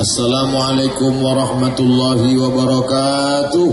Assalamualaikum warahmatullahi wabarakatuh.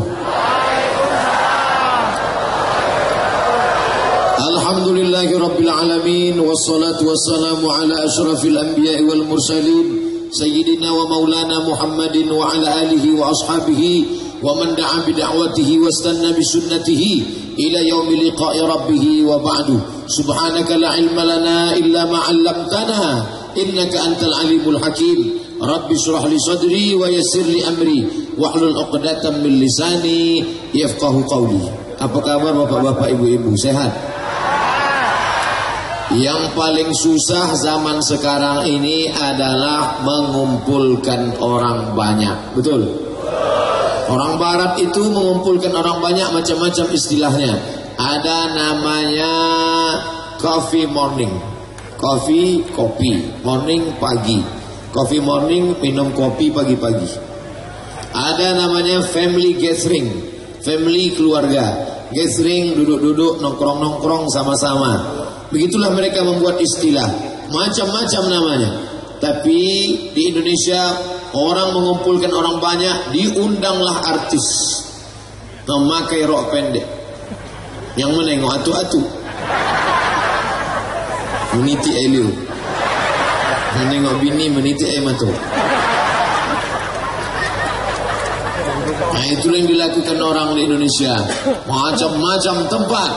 Alhamdulillahi rabbil alamin, wassalatu wassalamu ala asyrafil anbiya'i wal mursalin, sayyidina wa maulana Muhammadin wa ala alihi wa ashabihi wa man da'a bi da'watihi wastanna bi sunnatihi ila yaumi liqa'i rabbih wa ba'du. Subhanaka la ilma lana illa ma 'allamtana innaka antal alimul hakim. Rabbi shrah li sadri wa yassir li amri wahlul 'uqdatam min lisani yafqahu qawli. Apa kabar bapak-bapak, ibu-ibu, sehat? Yang paling susah zaman sekarang ini adalah mengumpulkan orang banyak. Betul? Orang barat itu mengumpulkan orang banyak macam-macam istilahnya. Ada namanya coffee morning. Kopi, morning pagi. Coffee morning, minum kopi pagi-pagi. Ada namanya family gathering, family keluarga. Gathering, duduk-duduk, nongkrong-nongkrong sama-sama. Begitulah mereka membuat istilah. Macam-macam namanya. Tapi di Indonesia orang mengumpulkan orang banyak, diundanglah artis memakai rok pendek yang menengok atu-atu, meniti elio, menengok bini meniti mata. Nah, itulah yang dilakukan orang di Indonesia. Macam-macam tempat.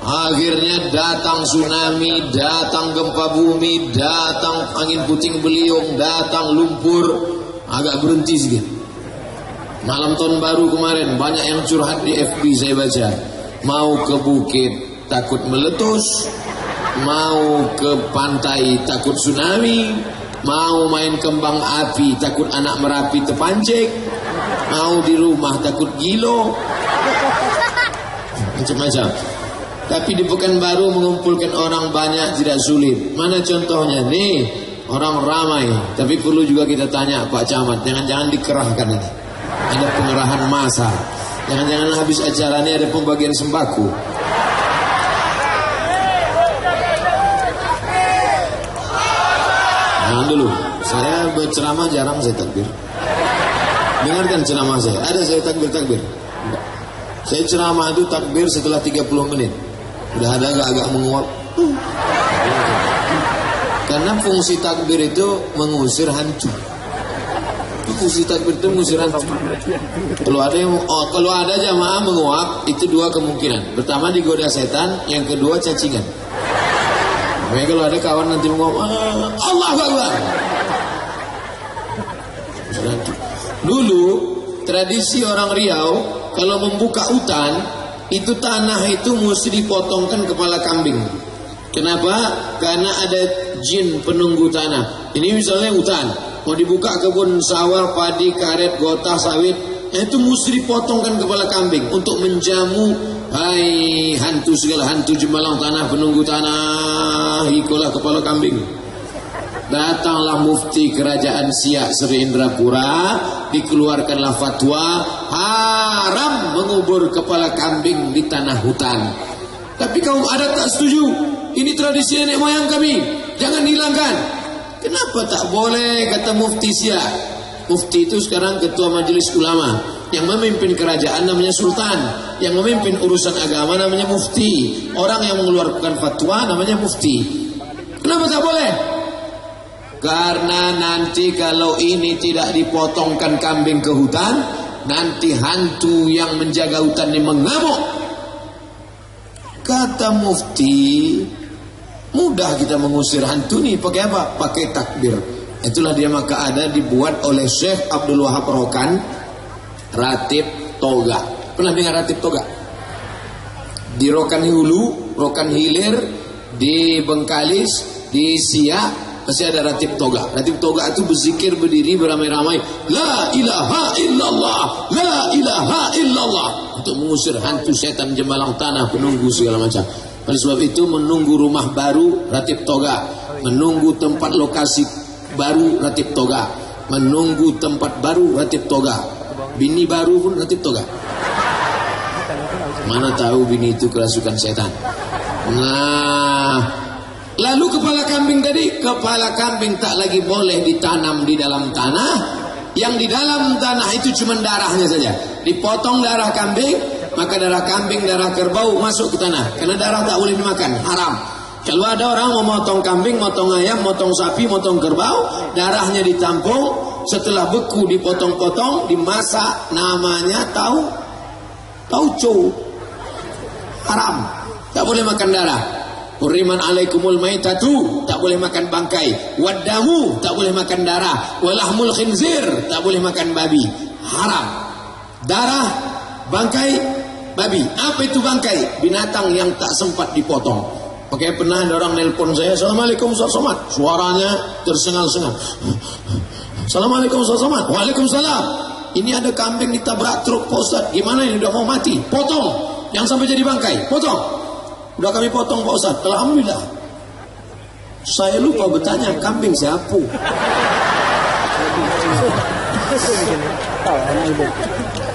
Akhirnya datang tsunami, datang gempa bumi, datang angin puting beliung, datang lumpur. Agak berhenti sedikit. Malam tahun baru kemarin banyak yang curhat di FB saya baca. Mau ke bukit takut meletus, mau ke pantai takut tsunami, mau main kembang api takut anak Merapi terpancing, mau di rumah takut gilo, macam-macam. Tapi di Pekanbaru mengumpulkan orang banyak tidak sulit. Mana contohnya? Nih, orang ramai. Tapi perlu juga kita tanya Pak Camat, jangan-jangan dikerahkan ini. Ada pengerahan massa. Jangan-jangan habis acara ini ada pembagian sembako. Jangan dulu. Saya berceramah jarang saya takbir. Dengarkan ceramah saya. Ada saya takbir. Saya ceramah itu takbir setelah 30 menit. Udah ada agak menguap. Karena fungsi takbir itu mengusir hantu. Fungsi takbir itu mengusir hantu. Kalau ada jamaah menguap, itu dua kemungkinan. Pertama digoda setan, yang kedua cacingan. Makanya kalau ada kawan nanti menguap, Allahu Akbar. Dulu tradisi orang Riau kalau membuka hutan, itu tanah itu mesti dipotongkan kepala kambing. Kenapa? Karena ada jin penunggu tanah. Ini misalnya hutan, mau dibuka kebun sawah, padi, karet, gotah, sawit, itu mesti dipotongkan kepala kambing untuk menjamu hai hantu, segala hantu jemalang tanah, penunggu tanah, ikulah kepala kambing. Datanglah mufti kerajaan Siak Sri Indrapura, dikeluarkanlah fatwa haram mengubur kepala kambing di tanah hutan. Tapi kaum adat tak setuju. Ini tradisi nenek moyang kami, jangan hilangkan. Kenapa tak boleh, kata mufti Siak? Mufti itu sekarang ketua majelis ulama. Yang memimpin kerajaan namanya sultan, yang memimpin urusan agama namanya mufti. Orang yang mengeluarkan fatwa namanya mufti. Kenapa tak boleh? Karena nanti kalau ini tidak dipotongkan kambing ke hutan, nanti hantu yang menjaga hutan ini mengamuk. Kata mufti, mudah kita mengusir hantu nih, pakai apa? Pakai takbir. Itulah dia, maka ada dibuat oleh Syekh Abdul Wahab Rokan, Ratib Toga. Pernah dengar Ratib Toga? Di Rokan Hulu, Rokan Hilir, di Bengkalis, di Siak, masih ada Ratib Toga. Ratib Toga itu berzikir berdiri beramai-ramai, La ilaha illallah, La ilaha illallah, untuk mengusir hantu, setan, jemalang tanah, penunggu segala macam. Oleh sebab itu menunggu rumah baru Ratib Toga, menunggu tempat lokasi baru Ratib Toga, menunggu tempat baru Ratib Toga, bini baru pun Ratib Toga. Mana tahu bini itu kerasukan setan. Nah, lalu kepala kambing tadi, kepala kambing tak lagi boleh ditanam di dalam tanah, Yang di dalam tanah itu cuma darahnya saja. Dipotong darah kambing, maka darah kambing, darah kerbau masuk ke tanah. Karena darah tak boleh dimakan, haram. Kalau ada orang mau motong kambing, motong ayam, motong sapi, motong kerbau, darahnya ditampung, setelah beku dipotong-potong, dimasak, namanya tauco. Haram, tak boleh makan darah. Hurriman alaikumul maitatu, tak boleh makan bangkai. Waddamu, tak boleh makan darah. Walahmul khinzir, tak boleh makan babi. Haram. Darah, bangkai, babi. Apa itu bangkai? Binatang yang tak sempat dipotong. Pakai pernah ada orang nelpon saya, Assalamualaikum Ustaz Somad. Suaranya tersengal-sengal. Assalamualaikum Ustaz Somad. Waalaikumsalam. Ini ada kambing ditabrak truk Pak Ustaz. Gimana ini, udah mau mati? Potong. Yang sampai jadi bangkai, potong. Udah kami potong Pak Ustaz. Alhamdulillah. Saya lupa bertanya, kambing siapa?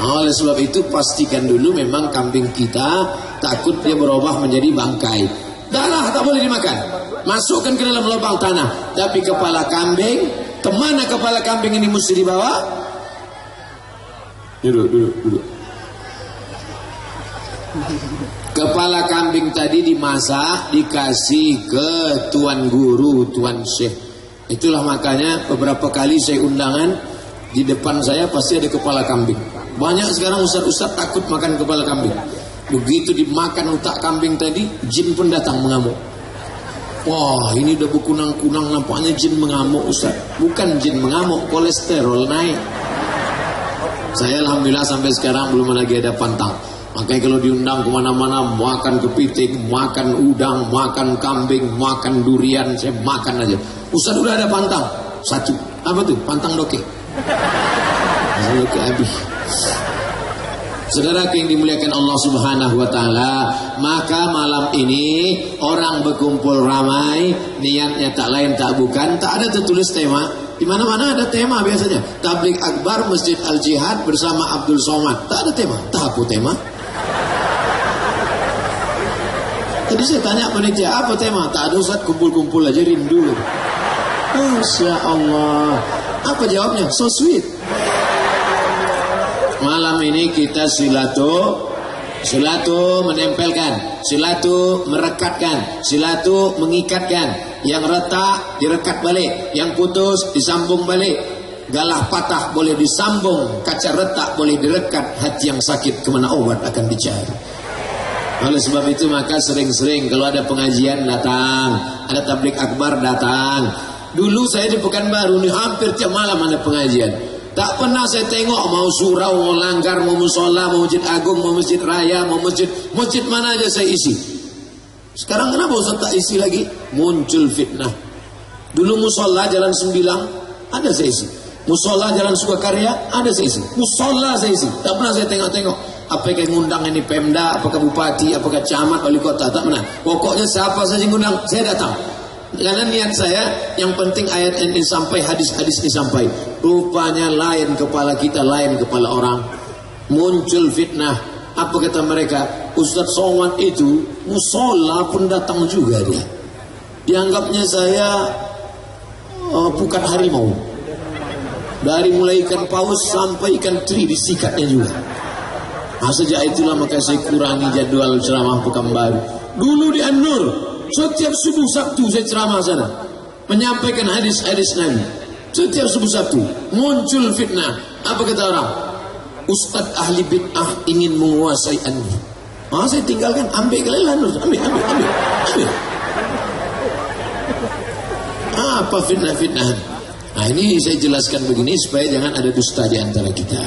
Oleh sebab itu pastikan dulu memang kambing kita, takut dia berubah menjadi bangkai. Darah tak boleh dimakan, masukkan ke dalam lubang tanah. Tapi kepala kambing, kemana kepala kambing ini mesti dibawa? Duduk. Kepala kambing tadi dimasak, dikasih ke tuan guru, tuan syekh. Itulah makanya beberapa kali saya undangan, di depan saya pasti ada kepala kambing. Banyak sekarang ustaz-ustaz takut makan kepala kambing. Begitu dimakan otak kambing tadi, jin pun datang mengamuk. Wah, ini udah berkunang-kunang, nampaknya jin mengamuk ustaz. Bukan jin mengamuk, kolesterol naik. Saya alhamdulillah sampai sekarang belum lagi ada pantang. Makanya kalau diundang kemana-mana, makan kepiting, makan udang, makan kambing, makan durian, saya makan aja. Ustaz udah ada pantang satu. Apa tuh? Pantang doke. Pantang doke habis. Saudara yang dimuliakan Allah Subhanahu wa taala, maka malam ini orang berkumpul ramai, niatnya tak lain tak bukan, tak ada tertulis tema. Di mana-mana ada tema biasanya. Tabligh Akbar Masjid Al Jihad bersama Abdul Somad. Tak ada tema. Tak apa tema. Tadi saya tanya panitia, apa tema? Tak ada Ustaz, kumpul-kumpul aja, rindu. Masya Allah. Apa jawabnya? So sweet. Malam ini kita silatu menempelkan, silatu merekatkan, silatu mengikatkan. Yang retak direkat balik, yang putus disambung balik. Galah patah boleh disambung, kaca retak boleh direkat, hati yang sakit kemana obat akan dicari. Oleh sebab itu maka sering-sering kalau ada pengajian datang, ada tabligh akbar datang. Dulu saya di Pekanbaru ini hampir tiap malam ada pengajian. Tak pernah saya tengok mau surau, mau langgar, mau musola, mau masjid agung, mau masjid raya, mau masjid mana aja saya isi. Sekarang kenapa Ustaz tak isi lagi? Muncul fitnah. Dulu musola Jalan Sembilang ada saya isi. Musola Jalan Sukakarya ada saya isi. Musola saya isi. Tak pernah saya tengok-tengok. Apakah ngundang ini Pemda, apakah bupati, apakah camat, wali kota, tak pernah. Pokoknya siapa saja ngundang, saya datang. Karena niat saya, yang penting ayat ini sampai, hadis-hadis ini sampai. Rupanya lain kepala kita, lain kepala orang. Muncul fitnah. Apa kata mereka? Ustaz Somad itu musola pun datang juga dia. Dianggapnya saya bukan harimau. Dari mulai ikan paus sampai ikan teri disikatnya juga. Nah, sejak itulah maka saya kurangi jadwal ceramah Pekanbaru. Dulu di An-Nur, setiap subuh Sabtu saya ceramah sana, menyampaikan hadis-hadis Nabi. Setiap subuh Sabtu muncul fitnah. Apa kata orang? Ustaz ahli bid'ah ingin menguasai An-Nur. Saya tinggalkan, ambil kalian An-Nur, ambil. Apa fitnah-fitnah? Nah, ini saya jelaskan begini supaya jangan ada dusta di antara kita.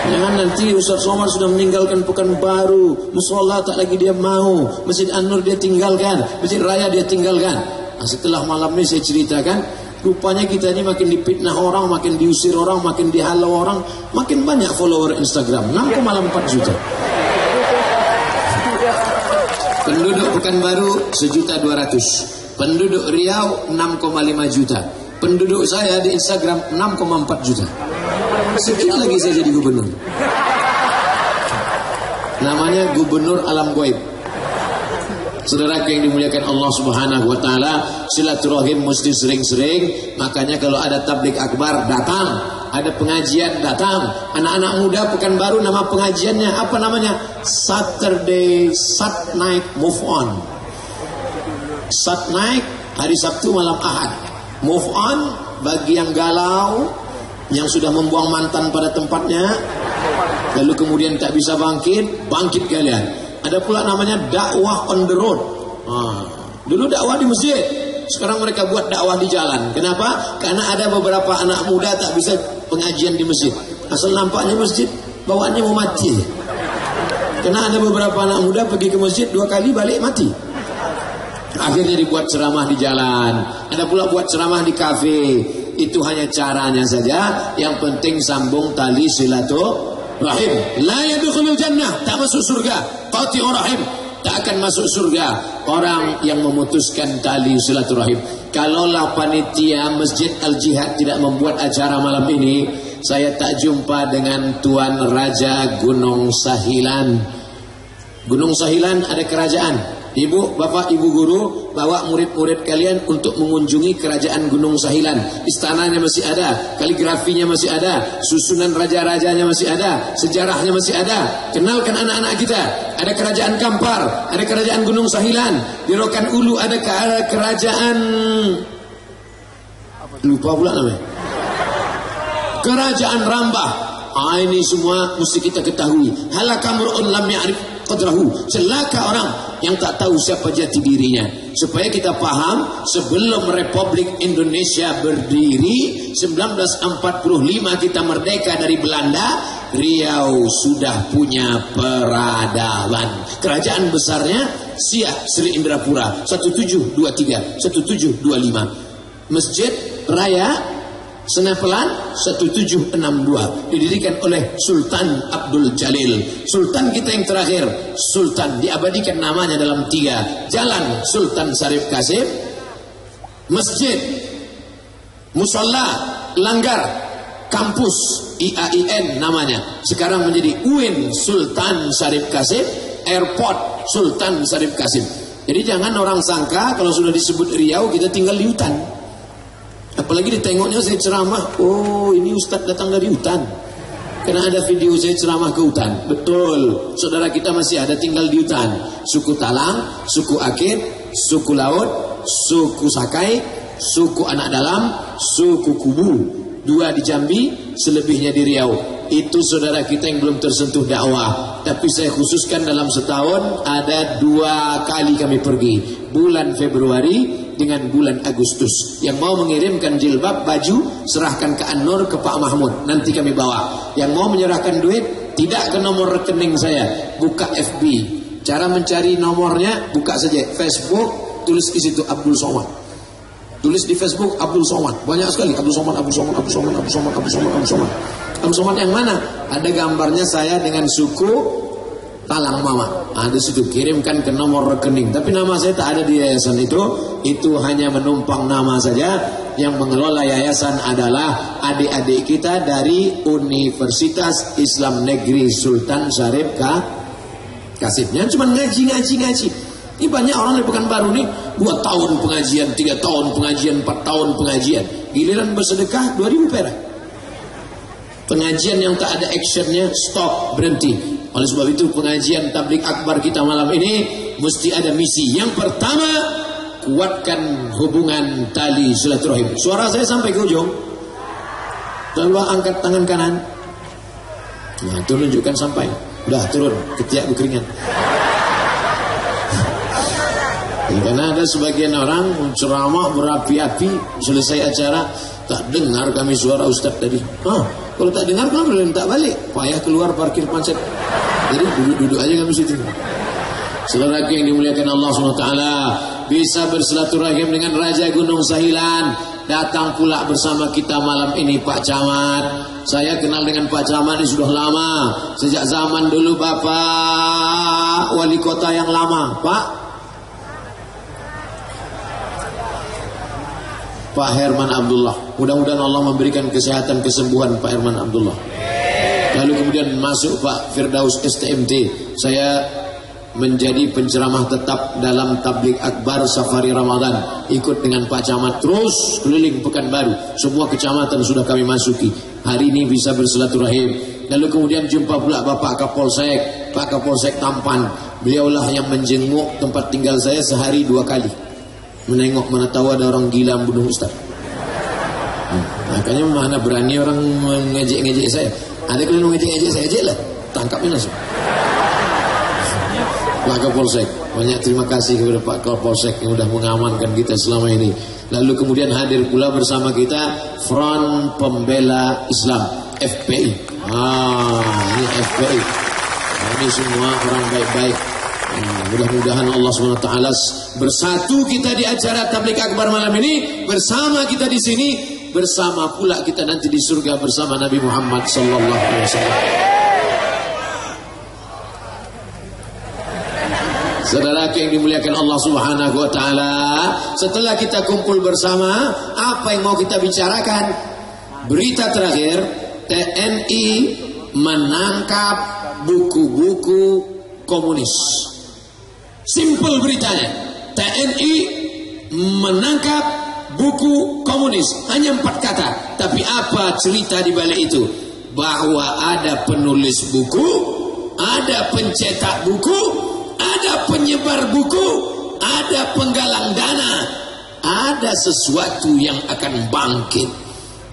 Jangan nanti Ustaz Somad sudah meninggalkan Pekanbaru, musola tak lagi dia mau, Masjid An-Nur dia tinggalkan, Masjid Raya dia tinggalkan. Nah, setelah malam ini saya ceritakan, rupanya kita ini makin dipitnah orang, makin diusir orang, makin dihalau orang, makin banyak follower Instagram, 6,4 juta. Penduduk Pekanbaru 1.200.000, penduduk Riau 6,5 juta, penduduk saya di Instagram 6,4 juta. Sedikit lagi saya jadi gubernur. Namanya Gubernur Alam Gaib. Saudara yang dimuliakan Allah Subhanahu wa taala, silaturahim mesti sering-sering. Makanya kalau ada tabligh akbar datang, ada pengajian datang. Anak-anak muda Pekanbaru nama pengajiannya apa namanya? Saturday Sat Night Move On. Sat Night hari Sabtu malam Ahad. Move on bagi yang galau, yang sudah membuang mantan pada tempatnya, lalu kemudian tak bisa bangkit, bangkit kalian. Ada pula namanya dakwah on the road. Dulu dakwah di masjid, sekarang mereka buat dakwah di jalan. Kenapa? Karena ada beberapa anak muda tak bisa pengajian di masjid. Asal nampaknya masjid, bawaannya mau mati. Karena ada beberapa anak muda pergi ke masjid 2 kali balik mati. Akhirnya dibuat ceramah di jalan. Ada pula buat ceramah di kafe. Itu hanya caranya saja. Yang penting sambung tali silaturahim. La yadkhulul jannah, tak masuk surga. Qati'ur rahim, tak akan masuk surga orang yang memutuskan tali silaturahim. Kalaulah panitia Masjid Al-Jihad tidak membuat acara malam ini, saya tak jumpa dengan Tuan Raja Gunung Sahilan. Gunung Sahilan ada kerajaan. Ibu, bapak, ibu guru, bawa murid-murid kalian untuk mengunjungi kerajaan Gunung Sahilan. Istananya masih ada, kaligrafinya masih ada, susunan raja-rajanya masih ada, sejarahnya masih ada. Kenalkan anak-anak kita. Ada kerajaan Kampar, ada kerajaan Gunung Sahilan. Di Rokan Ulu ada kerajaan, lupa pula namanya, kerajaan Rambah. Ini semua mesti kita ketahui. Halakamru'un lam ya'rif qadrahu. Celaka orang yang tak tahu siapa jati dirinya. Supaya kita paham, sebelum Republik Indonesia berdiri 1945 kita merdeka dari Belanda, Riau sudah punya peradaban. Kerajaan besarnya Siak Sri Indrapura 1723 1725. Masjid Raya Senapelan 1762 didirikan oleh Sultan Abdul Jalil. Sultan kita yang terakhir, Sultan diabadikan namanya dalam 3. Jalan Sultan Syarif Qasim, masjid, musola, langgar, kampus IAIN namanya sekarang menjadi UIN Sultan Syarif Qasim, airport Sultan Syarif Qasim. Jadi jangan orang sangka kalau sudah disebut Riau kita tinggal di hutan. Apalagi ditengoknya saya ceramah, oh ini Ustadz datang dari hutan. Karena ada video saya ceramah ke hutan. Betul, saudara kita masih ada tinggal di hutan. Suku Talang, suku Akit, suku Laut, suku Sakai, suku Anak Dalam, suku Kubu. 2 di Jambi, selebihnya di Riau. Itu saudara kita yang belum tersentuh dakwah. Tapi saya khususkan dalam setahun ada 2 kali kami pergi. Bulan Februari dengan bulan Agustus. Yang mau mengirimkan jilbab, baju, serahkan ke An-Nur, ke Pak Mahmud. Nanti kami bawa. Yang mau menyerahkan duit, tidak ke nomor rekening saya. Buka FB. Cara mencari nomornya, buka saja Facebook, tulis di situ Abdul Somad. Tulis di Facebook Abdul Somad. Banyak sekali Abdul Somad, Abdul Somad, Abdul Somad, Abdul Somad, Abdul Somad, Abdul Somad. Abdul Somad yang mana? Ada gambarnya saya dengan suku Talang Mama. Ada situ, kirimkan ke nomor rekening. Tapi nama saya tak ada di yayasan itu. Itu hanya menumpang nama saja. Yang mengelola yayasan adalah adik-adik kita dari Universitas Islam Negeri Sultan Syarif Qasim. Yang cuma ngaji. Ini banyak orang di Pekanbaru nih 2 tahun pengajian, 3 tahun pengajian, 4 tahun pengajian. Giliran bersedekah 2.000 perak. Pengajian yang tak ada actionnya, stop, berhenti. Oleh sebab itu pengajian tabligh akbar kita malam ini mesti ada misi. Yang pertama, kuatkan hubungan tali silaturahim. Suara saya sampai ke ujung. Coba angkat tangan kanan. Nah, itu tunjukkan sampai. Udah turun, ketiak berkeringat. Karena ada sebagian orang ceramah berapi-api, selesai acara tak dengar kami suara Ustadz tadi. Kalau tak dengar kenapa tak balik? Payah keluar parkir pancet. Jadi duduk aja kami situ. Saudara yang dimuliakan Allah SWT, bisa bersilaturahim dengan Raja Gunung Sahilan. Datang pula bersama kita malam ini Pak Camat. Saya kenal dengan Pak Camat ini sudah lama. Sejak zaman dulu Bapak Wali Kota yang lama, Pak Herman Abdullah. Mudah-mudahan Allah memberikan kesehatan, kesembuhan Pak Herman Abdullah. Lalu kemudian masuk Pak Firdaus STMT. Saya menjadi penceramah tetap dalam tabligh akbar safari Ramadan. Ikut dengan Pak Camat terus keliling Pekanbaru. Semua kecamatan sudah kami masuki. Hari ini bisa bersilaturahim. Lalu kemudian jumpa pula Bapak Kapolsek, Pak Kapolsek Tampan. Beliaulah yang menjenguk tempat tinggal saya sehari 2 kali. Menengok mana tahu ada orang gila membunuh Ustaz. Makanya mana berani orang mengejek-ngejek saya. Ada kalian mengejek-ngejek saya, ejek lah, tangkapnya langsung. Pak Kapolsek, banyak terima kasih kepada Pak Kapolsek yang sudah mengamankan kita selama ini. Lalu kemudian hadir pula bersama kita Front Pembela Islam, FPI. Ini FPI. Ini semua orang baik-baik. Mudah-mudahan Allah SWT bersatu kita di acara tabligh akbar malam ini, bersama kita di sini, bersama pula kita nanti di surga bersama Nabi Muhammad SAW. Saudara yang dimuliakan Allah Subhanahu wa taala, setelah kita kumpul bersama, apa yang mau kita bicarakan? Berita terakhir, TNI menangkap buku-buku komunis. Simple beritanya, TNI menangkap buku komunis. Hanya 4 kata, tapi apa cerita di balik itu? Bahwa ada penulis buku, ada pencetak buku, ada penyebar buku, ada penggalang dana, ada sesuatu yang akan bangkit.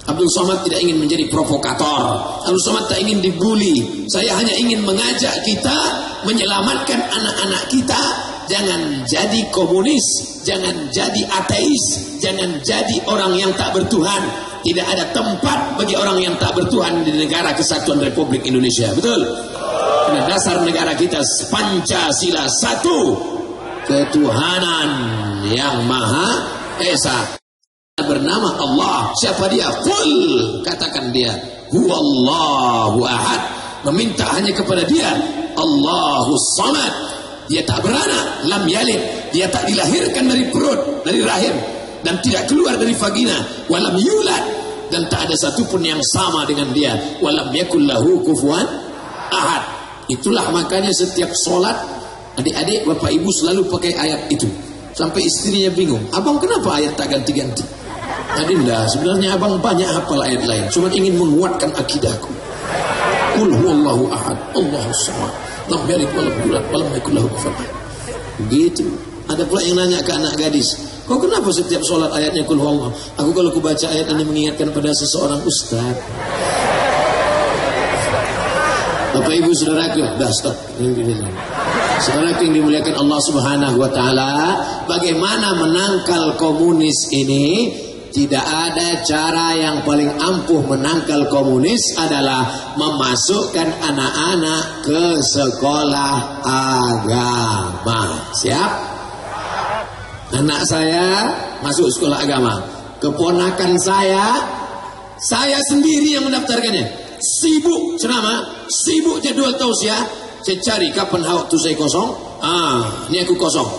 Abdul Somad tidak ingin menjadi provokator. Abdul Somad tak ingin dibully. Saya hanya ingin mengajak kita menyelamatkan anak-anak kita. Jangan jadi komunis, jangan jadi ateis, jangan jadi orang yang tak bertuhan. Tidak ada tempat bagi orang yang tak bertuhan di negara Kesatuan Republik Indonesia. Betul? Karena dasar negara kita Pancasila, satu ketuhanan yang Maha Esa. Bernama Allah. Siapa dia? Qul, katakan dia, huwallahu ahad. Meminta hanya kepada dia. Allahus samad. Dia tak beranak, lam yalid. Dia tak dilahirkan dari perut, dari rahim, dan tidak keluar dari vagina. Walam yulad, dan tak ada satupun yang sama dengan dia. Walam yakul lahu kufuwan ahad. Itulah makanya setiap sholat, adik-adik, bapak ibu selalu pakai ayat itu. Sampai istrinya bingung, abang kenapa ayat tak ganti-ganti? Adinda, sebenarnya abang banyak hafal ayat lain, cuma ingin menguatkan akidahku. Qul huwallahu ahad, Allahus samad, lam yalid walam yulad walam yakul lahu kufuwan ahad. Begitu. Ada pula yang nanya ke anak gadis, kau kenapa setiap sholat ayatnya qul huwallahu? Aku kalau kubaca ayat ini mengingatkan pada seseorang ustaz. Bapak ibu saudaraku, dah stop. Saudaraku yang dimuliakan Allah Subhanahu wa taala, bagaimana menangkal komunis ini? Tidak ada cara yang paling ampuh menangkal komunis adalah memasukkan anak-anak ke sekolah agama. Siap? Anak saya masuk sekolah agama. Keponakan saya sendiri yang mendaftarkannya. Sibuk ceramah, sibuk jadwal tausiah. Saya cari kapan waktu saya kosong. Ini aku kosong.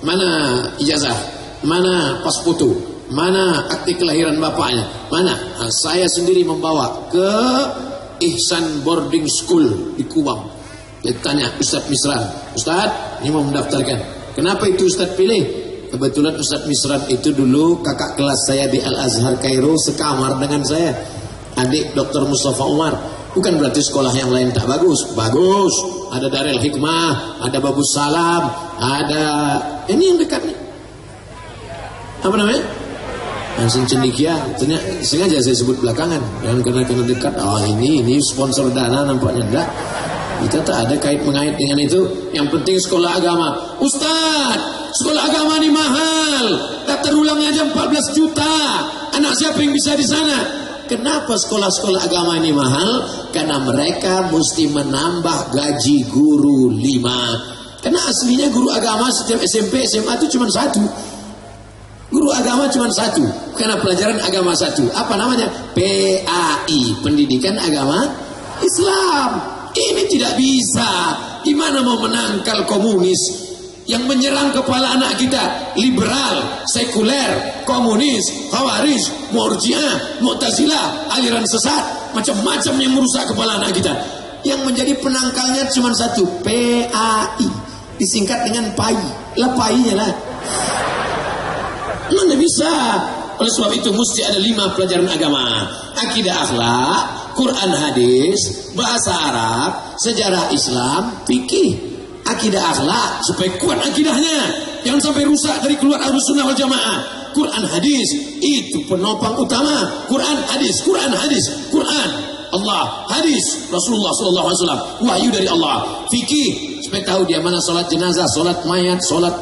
Mana ijazah? Mana pas foto? Mana akte kelahiran bapaknya? Mana? Saya sendiri membawa ke Ihsan Boarding School di Kubang. Dia tanya Ustaz Misran, Ustaz, ini mau mendaftarkan. Kenapa itu Ustaz pilih? Kebetulan Ustaz Misran itu dulu kakak kelas saya di Al-Azhar Kairo, sekamar dengan saya. Adik Dr. Mustafa Umar. Bukan berarti sekolah yang lain tak bagus. Bagus. Ada Darul Hikmah, ada Babus Salam, ada ini yang dekat nih. Apa namanya? Langsung cendikia. Sengaja saya sebut belakangan. Dan karena dekat. Ini sponsor dana nampaknya enggak. Kita tak ada kait mengait dengan itu. Yang penting sekolah agama. Ustaz, sekolah agama ini mahal. Daftar ulangnya aja 14 juta. Anak siapa yang bisa di sana? Kenapa sekolah-sekolah agama ini mahal? Karena mereka mesti menambah gaji guru 5. Karena aslinya guru agama setiap SMP, SMA itu cuma 1. Guru agama cuma 1. Karena pelajaran agama 1. Apa namanya? PAI, Pendidikan Agama Islam. Ini tidak bisa. Gimana mau menangkal komunis yang menyerang kepala anak kita? Liberal, sekuler, komunis, khawarij, murji'ah, mu'tazilah, aliran sesat, macam-macam yang merusak kepala anak kita. Yang menjadi penangkalnya cuma 1, PAI, disingkat dengan PAI. Lah PAI-nya lah. Mana bisa? Oleh sebab itu mesti ada 5 pelajaran agama. Akidah akhlak, Quran hadis, bahasa Arab, sejarah Islam, fikih. Akidah akhlak supaya kuat akidahnya. Jangan sampai rusak dari keluar Ahlussunnah wal Jamaah. Quran hadis itu penopang utama. Quran hadis, Quran hadis, Quran Allah, hadis Rasulullah sallallahu alaihi wasallam, wahyu dari Allah. Fikih supaya tahu dia mana salat jenazah, salat mayat, salat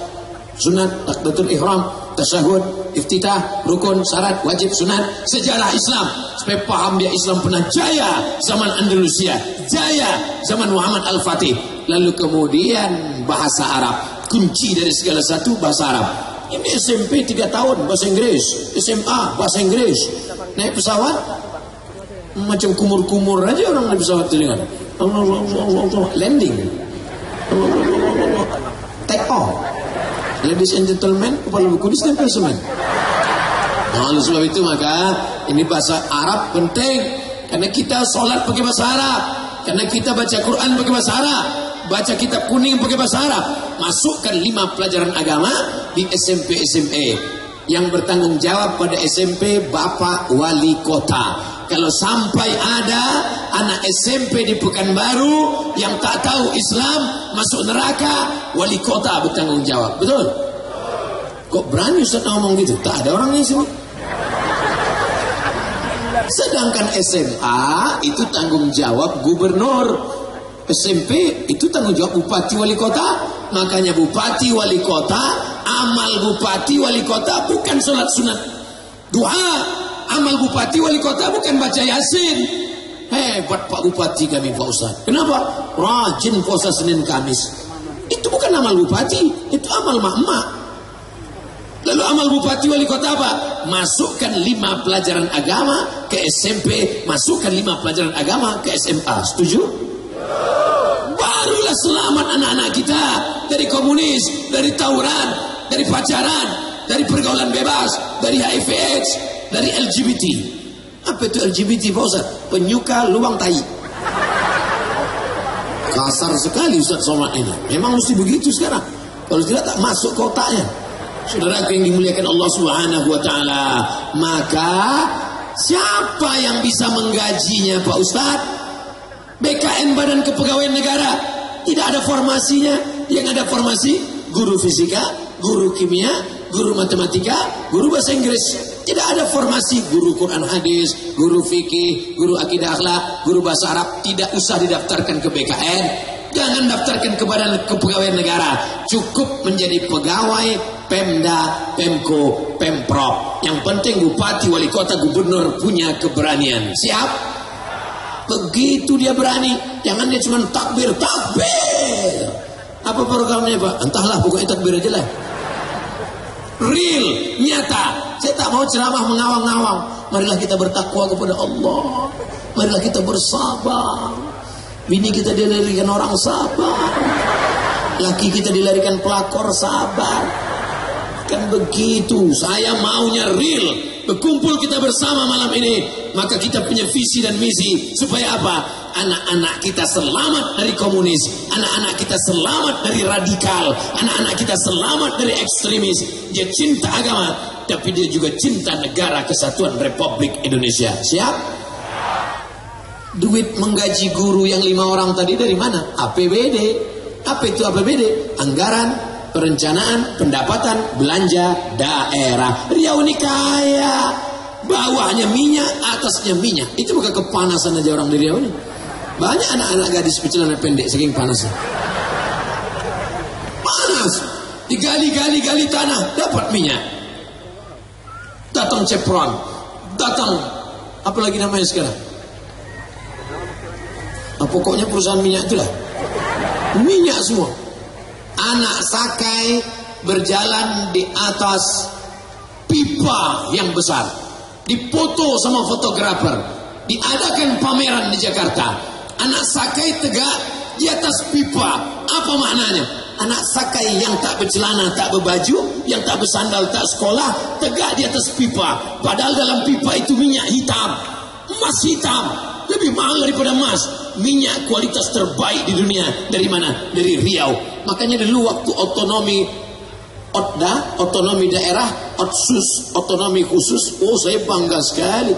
sunat, takbiratul ihram, tasyahud, iftitah, rukun, syarat, wajib, sunat. Sejarah Islam supaya paham dia Islam pernah jaya zaman Andalusia, jaya zaman Muhammad Al-Fatih. Lalu kemudian bahasa Arab, kunci dari segala satu bahasa Arab. Ini SMP 3 tahun bahasa Inggris, SMA bahasa Inggris. Naik pesawat macam kumur-kumur aja orang naik pesawat itu dengan landing, take off. Ladies and gentlemen, kepala buku ditempel semen. Nah, oleh sebab itu maka ini bahasa Arab penting, karena kita sholat pakai bahasa Arab, karena kita baca Quran pakai bahasa Arab, baca kitab kuning pakai bahasa Arab. Masukkan 5 pelajaran agama di SMP SMA. Yang bertanggung jawab pada SMP Bapak Wali Kota. Kalau sampai ada anak SMP di Pekanbaru yang tak tahu Islam masuk neraka, wali kota bertanggung jawab. Betul? Kok berani Ustaz ngomong gitu? Tak ada orangnya di sini. Sedangkan SMA itu tanggung jawab gubernur. SMP itu tanggung jawab bupati wali kota. Makanya bupati wali kota, amal bupati wali kota bukan sholat sunat duha. Amal bupati wali kota bukan baca Yasin. Hebat Pak Bupati kami Pak Ustaz. Kenapa? Rajin puasa Senin Kamis. Itu bukan amal bupati, itu amal mak-mak. Lalu amal bupati wali kota apa? Masukkan 5 pelajaran agama ke SMP, masukkan 5 pelajaran agama ke SMA. Setuju? Barulah selamat anak-anak kita dari komunis, dari tawuran, dari pacaran, dari pergaulan bebas, dari HIV/AIDS, dari LGBT. Apa itu LGBT Pak Ustaz? Penyuka lubang tai. Kasar sekali Ustaz Somad ini. Memang mesti begitu sekarang. Kalau tidak tak masuk kotaknya. Saudara yang dimuliakan Allah Subhanahu wa taala, maka siapa yang bisa menggajinya Pak Ustaz? BKN Badan Kepegawaian Negara. Tidak ada formasinya. Yang ada formasi guru fisika, guru kimia, guru matematika, guru bahasa Inggris. Tidak ada formasi guru Quran hadis, guru fikih, guru akidah akhlak, guru bahasa Arab. Tidak usah didaftarkan ke BKN. Jangan daftarkan ke Badan Kepegawaian Negara. Cukup menjadi pegawai Pemda, Pemko, Pemprov. Yang penting bupati, wali kota, gubernur punya keberanian. Siap? Begitu dia berani. Jangan dia cuma takbir. Apa programnya Pak? Entahlah, pokoknya takbir aja lah. Real, nyata. Saya tak mau ceramah mengawang-awang. Marilah kita bertakwa kepada Allah. Marilah kita bersabar. Bini kita dilarikan orang sabar. Laki kita dilarikan pelakor sabar. Kan begitu. Saya maunya real. Berkumpul kita bersama malam ini. Maka kita punya visi dan misi. Supaya apa? Anak-anak kita selamat dari komunis. Anak-anak kita selamat dari radikal. Anak-anak kita selamat dari ekstremis. Dia cinta agama, tapi dia juga cinta negara kesatuan Republik Indonesia. Siap? Duit menggaji guru yang 5 orang tadi dari mana? APBD. Apa itu APBD? Anggaran, perencanaan, pendapatan, belanja daerah. Riau ini kaya. Bawahnya minyak, atasnya minyak. Itu bukan kepanasan aja orang di Riau ini. Banyak anak-anak gadis bercelana pendek saking panasnya. Panas. Digali-gali tanah, dapat minyak. Datang Chevron, datang apa lagi namanya sekarang? Pokoknya perusahaan minyak itulah. Minyak semua. Anak sakai berjalan di atas pipa yang besar. Dipoto sama fotografer. Diadakan pameran di Jakarta. Anak sakai tegak di atas pipa. Apa maknanya? Anak sakai yang tak bercelana, tak berbaju, yang tak bersandal, tak sekolah, tegak di atas pipa. Padahal dalam pipa itu minyak hitam, emas hitam. lebih mahal daripada emas. Minyak kualitas terbaik di dunia dari mana? Dari Riau. Makanya dulu waktu otonomi OTDA, otonomi daerah, OTSUS, otonomi khusus, oh saya bangga sekali.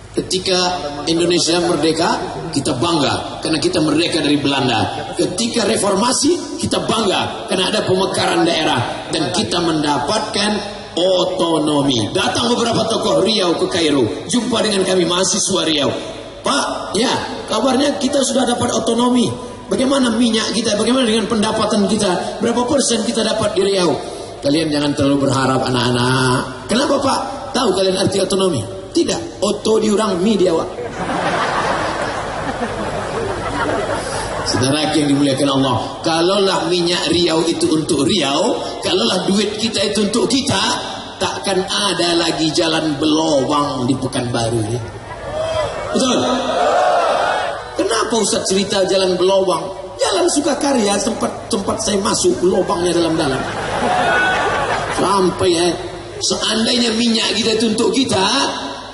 Ketika Indonesia merdeka, kita bangga karena kita merdeka dari Belanda. Ketika reformasi, kita bangga karena ada pemekaran daerah dan kita mendapatkan otonomi. Datang beberapa tokoh Riau ke Kairo, jumpa dengan kami mahasiswa Riau. Pak, ya kabarnya kita sudah dapat otonomi. Bagaimana minyak kita, bagaimana dengan pendapatan kita, berapa persen kita dapat di Riau? Kalian jangan terlalu berharap anak-anak. Kenapa Pak? Tahu kalian arti otonomi? Tidak, oto diurang mi diawak. Saudara yang dimuliakan Allah, kalaulah minyak Riau itu untuk Riau, kalaulah duit kita itu untuk kita, takkan ada lagi jalan belobang di Pekanbaru ini. Betul? Kenapa Ustaz cerita jalan belobang? Jalan Sukakarya tempat saya masuk, lobangnya dalam-dalam. Sampai seandainya minyak kita itu untuk kita,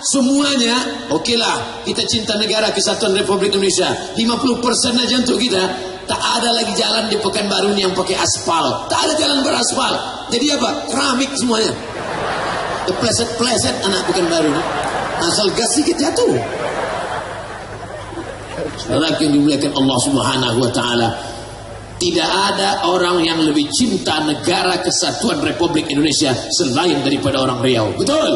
semuanya, okelah, kita cinta negara kesatuan Republik Indonesia, 50% aja untuk kita. Tak ada lagi jalan di Pekanbaru yang pakai aspal. Tak ada jalan beraspal. Jadi apa? Keramik semuanya. Pleset-pleset anak Pekanbaru. Asal gas sedikit jatuh. Saudara yang dimuliakan Allah Subhanahu wa taala, tidak ada orang yang lebih cinta negara kesatuan Republik Indonesia selain daripada orang Riau. Betul?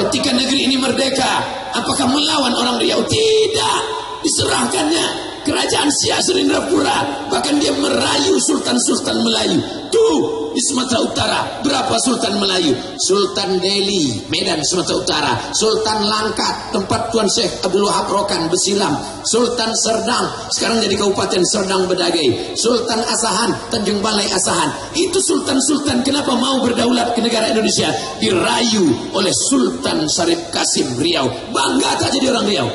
Ketika negeri ini merdeka, apakah melawan orang Riau? Tidak. Diserahkannya kerajaan Siak Serindrapura. Bahkan dia merayu sultan-sultan Melayu. Tuh di Sumatera Utara berapa sultan Melayu? Sultan Delhi, Medan, Sumatera Utara. Sultan Langkat, tempat Tuan Syekh Abdul Wahab Rokan bersilam. Sultan Serdang, sekarang jadi Kabupaten Serdang Bedagai. Sultan Asahan, Tanjung Balai Asahan. Itu sultan-sultan kenapa mau berdaulat ke negara Indonesia? Dirayu oleh Sultan Syarif Kasim Riau. Bangga tak jadi orang Riau?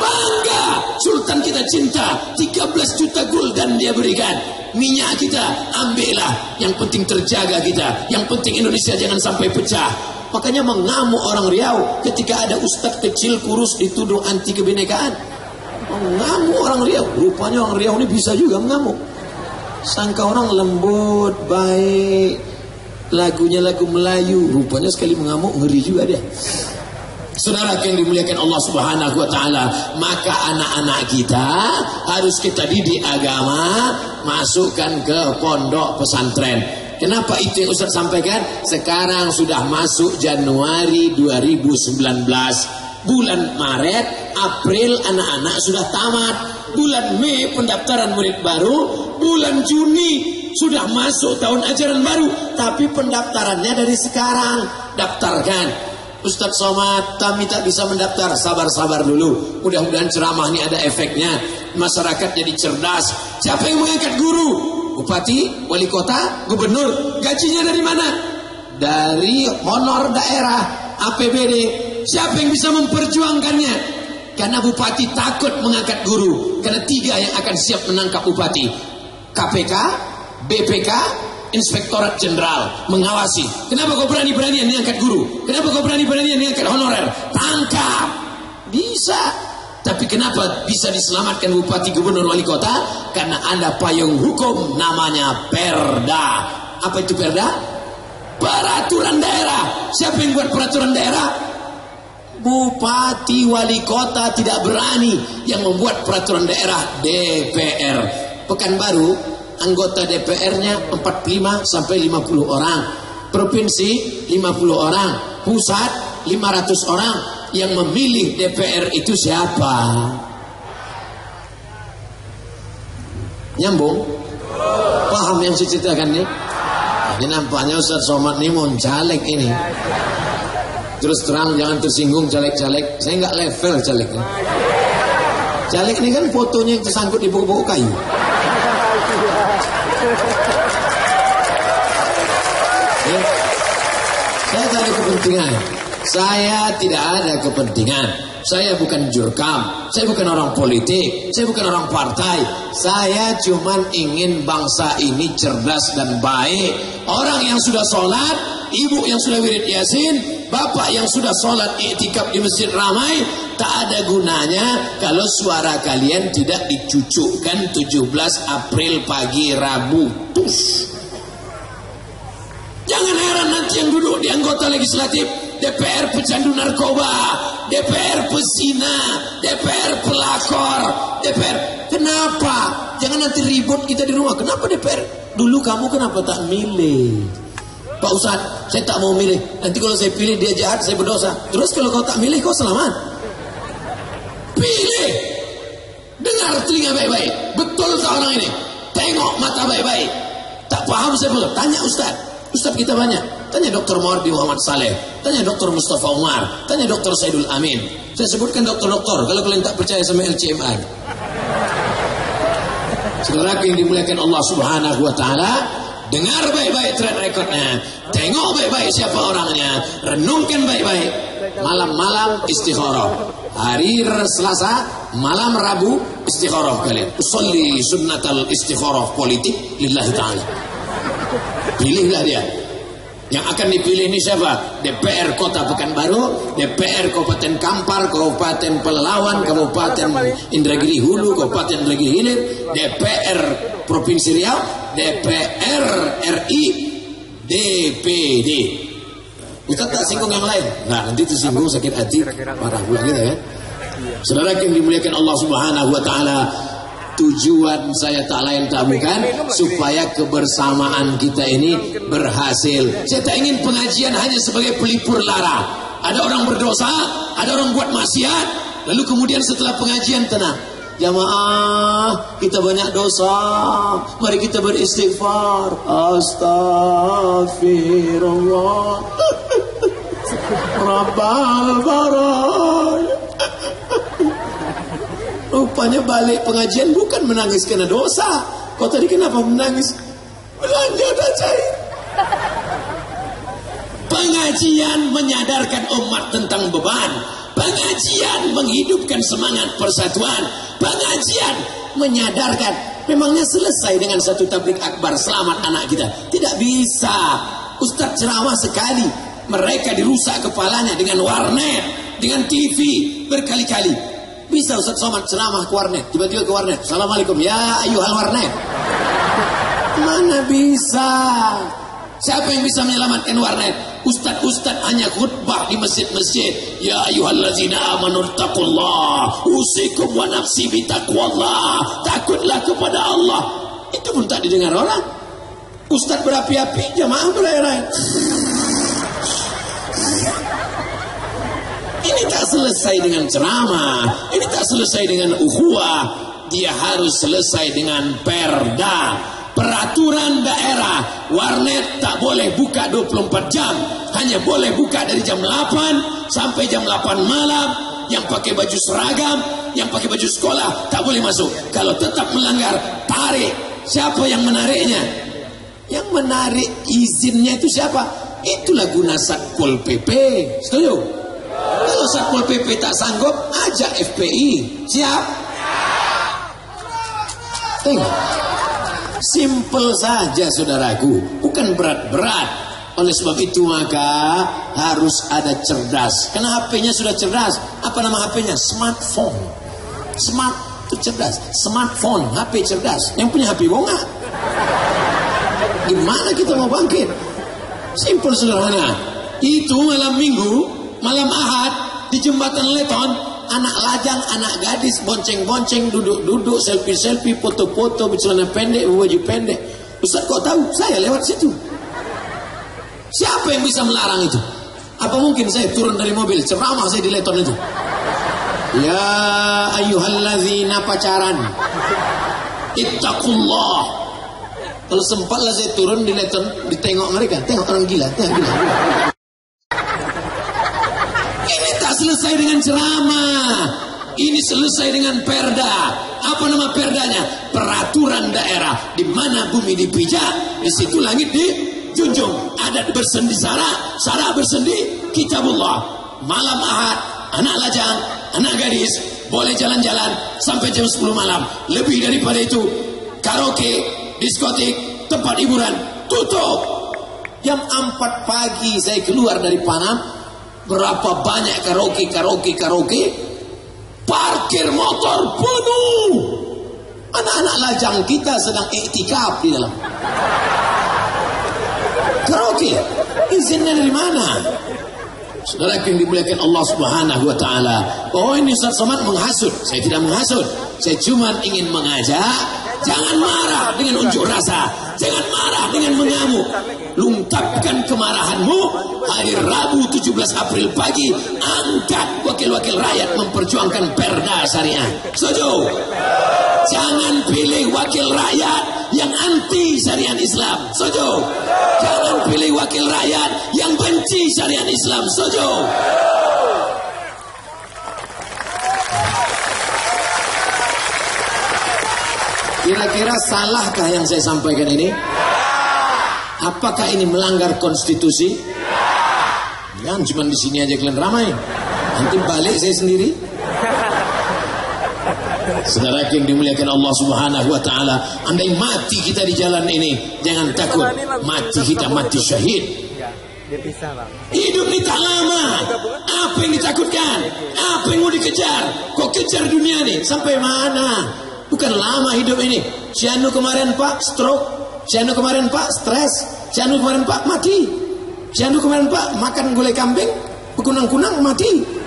Bangga. Sultan kita cinta, 13 juta gulden dia berikan. Minyak kita ambillah, yang penting terjaga kita, yang penting Indonesia jangan sampai pecah. Makanya mengamuk orang Riau ketika ada ustadz kecil kurus dituduh anti kebinekaan. Mengamuk orang Riau. Rupanya orang Riau ini bisa juga mengamuk. Sangka orang lembut, baik, lagunya lagu Melayu, rupanya sekali mengamuk ngeri juga dia. Saudara yang dimuliakan Allah Subhanahu wa taala, maka anak-anak kita harus kita didik agama, masukkan ke pondok pesantren. Kenapa itu yang Ustaz sampaikan? Sekarang sudah masuk Januari 2019. Bulan Maret, April anak-anak sudah tamat. Bulan Mei pendaftaran murid baru. Bulan Juni sudah masuk tahun ajaran baru. Tapi pendaftarannya dari sekarang. Daftarkan. Ustaz Somad, kami tak bisa mendaftar. Sabar-sabar dulu. Mudah-mudahan ceramah ini ada efeknya. Masyarakat jadi cerdas. Siapa yang mengangkat guru? Bupati, wali kota, gubernur. Gajinya dari mana? Dari honor daerah, APBD. Siapa yang bisa memperjuangkannya? Karena bupati takut mengangkat guru. Karena 3 yang akan siap menangkap bupati: KPK, BPK, Inspektorat Jenderal mengawasi. Kenapa kau berani-beranian diangkat guru? Kenapa kau berani-beranian diangkat honorer? Tangkap. Bisa. Tapi kenapa bisa diselamatkan bupati, gubernur, wali kota? Karena ada payung hukum namanya Perda. Apa itu Perda? Peraturan daerah. Siapa yang buat peraturan daerah? Bupati, wali kota tidak berani. Yang membuat peraturan daerah DPR. Pekanbaru, anggota DPR-nya 45 sampai 50 orang. Provinsi 50 orang. Pusat 500 orang. Yang memilih DPR itu siapa? Nyambung? Paham yang saya ceritakan ini? Ini nampaknya Ustaz Somad ini mau caleg ini. Terus terang jangan tersinggung caleg-caleg. Saya nggak level calegnya. Caleg ini kan fotonya yang tersangkut di pokok-pokok kayu. Saya tak ada kepentingan. Saya tidak ada kepentingan. Saya bukan jurkam. Saya bukan orang politik. Saya bukan orang partai. Saya cuma ingin bangsa ini cerdas dan baik. Orang yang sudah sholat ibu yang sudah wirid Yasin, bapak yang sudah sholat i'tikaf di masjid ramai, tak ada gunanya kalau suara kalian tidak dicucukkan 17 April pagi Rabu. Jangan heran nanti yang duduk di anggota legislatif, DPR pecandu narkoba, DPR pesina, DPR pelakor, DPR. Kenapa? Jangan nanti ribut kita di rumah. Kenapa DPR? Dulu kamu kenapa tak milih? Pak Ustadz, saya tak mau milih. Nanti kalau saya pilih dia jahat, saya berdosa. Terus kalau kau tak milih, kau selamat. Pilih. Dengar telinga baik-baik. Betul tak orang ini? Tengok mata baik-baik. Tak paham saya betul. Tanya Ustadz. Ustadz kita banyak. Tanya Dr. Mawardi Muhammad Saleh, tanya Dr. Mustafa Umar, tanya Dr. Saidul Amin. Saya sebutkan dokter-dokter kalau kalian tak percaya sama LCMR. Saudara yang dimuliakan Allah Subhanahu wa taala, dengar baik-baik track recordnya, tengok baik-baik siapa orangnya, renungkan baik-baik. Malam-malam istikharah, hari Selasa malam Rabu istikharah kalian. Usolli sunnatal istikharah politik lillahi taala. Pilihlah dia. Yang akan dipilih ini siapa? DPR Kota Pekanbaru, DPR Kabupaten Kampar, Kabupaten Pelalawan, Kabupaten Indragiri Hulu, Kabupaten Indragiri Hilir, DPR Provinsi Riau, DPR RI, DPD. Kita tak singgung yang lain. Nah, nanti tersinggung sakit hati, marah pula kita kan. Saudara yang dimuliakan Allah Subhanahu wa taala, tujuan saya tak lain tak bukan supaya kebersamaan kita ini berhasil. Saya tak ingin pengajian hanya sebagai pelipur lara. Ada orang berdosa, ada orang buat maksiat, lalu kemudian setelah pengajian tenang. Jamaah, kita banyak dosa, mari kita beristighfar. Astaghfirullah Rabbal baraya. Rupanya balik pengajian bukan menangis karena dosa. Kau tadi kenapa menangis? Belanja dah cair. Pengajian menyadarkan umat tentang beban. Pengajian menghidupkan semangat persatuan. Pengajian menyadarkan. Memangnya selesai dengan satu tablik akbar selamat anak kita? Tidak bisa. Ustaz ceramah sekali, mereka dirusak kepalanya dengan warnet, dengan TV berkali-kali. Bisa Ustaz Somad ceramah ke warnet, tiba-tiba ke warnet, Assalamualaikum ya ayuhal warnet. Mana bisa? Siapa yang bisa menyelamatkan warnet? Ustaz-ustaz hanya khutbah di masjid-masjid. Ya ayuhallazina amanu taqullah, usikum wa nafsi bitaqwallah. Takutlah kepada Allah. Itu pun tak didengar orang. Ustaz berapi-api, jamaah berai-rai. Ini tak selesai dengan ceramah, ini tak selesai dengan ukhuwah, dia harus selesai dengan perda, peraturan daerah. Warnet tak boleh buka 24 jam, hanya boleh buka dari jam 8 sampai jam 8 malam. Yang pakai baju seragam, yang pakai baju sekolah tak boleh masuk. Kalau tetap melanggar, tarik. Siapa yang menariknya? Yang menarik izinnya itu siapa? Itulah guna Satpol PP. Setuju? Kalau Satpol PP tak sanggup, ajak FPI. Siap? Tengok. Simple saja saudaraku, bukan berat-berat. Oleh sebab itu maka harus ada cerdas. Karena HP-nya sudah cerdas. Apa nama HP-nya? Smartphone. Smart itu cerdas. Smartphone, HP cerdas. Yang punya HP bonga. Gimana kita mau bangkit? Simple sederhana. Itu malam minggu, malam Ahad di jembatan Leton, anak lajang, anak gadis bonceng-bonceng, duduk-duduk, selfie-selfie, foto-foto, bercelana pendek, baju pendek. Ustaz kok tahu? Saya lewat situ. Siapa yang bisa melarang itu? Apa mungkin saya turun dari mobil ceramah saya di Leton itu? Ya ayyuhallazina pacaran, ittaqullah. Kalau sempatlah saya turun di Leton, ditengok mereka, tengok orang gila, tengok gila. Ini tak selesai dengan ceramah. Ini selesai dengan perda. Apa nama perdanya? Peraturan daerah. Di mana bumi dipijak, di situ langit dijunjung. Adat bersendi sara, sara bersendi kitabullah. Malam Ahad, anak lajang, anak gadis boleh jalan-jalan sampai jam 10 malam. Lebih daripada itu, karaoke, diskotik, tempat hiburan tutup. Jam 4 pagi saya keluar dari Panam, berapa banyak karaoke, parkir motor penuh. Anak-anak lajang kita sedang iktikaf di dalam karaoke. Izinnya dari mana? Saudara yang dimuliakan Allah Subhanahu wa taala. Oh, ini Ustaz Somad menghasut. Saya tidak menghasut. Saya cuma ingin mengajak, jangan marah dengan unjuk rasa, jangan marah dengan mengamuk. Lungkapkan kemarahanmu. Hari Rabu 17 April pagi, angkat wakil-wakil rakyat memperjuangkan perda syariah. Setuju? Jangan pilih wakil rakyat yang anti syariat Islam. Setuju? Jangan pilih wakil rakyat yang benci syariat Islam. Setuju? Kira-kira salahkah yang saya sampaikan ini? Apakah ini melanggar konstitusi? Jangan cuma di sini aja kalian ramai. Nanti balik saya sendiri. Saudara yang dimuliakan Allah Subhanahu wa taala, andai mati kita di jalan ini, jangan takut. Mati kita mati syahid. Hidup ini tak lama. Apa yang ditakutkan? Apa yang mau dikejar? Kok kejar dunia ini? Sampai mana? Bukan lama hidup ini. Si Anu kemarin Pak stroke, si Anu kemarin Pak stres, si Anu kemarin Pak mati, si Anu kemarin Pak makan gulai kambing, bekunang-kunang mati.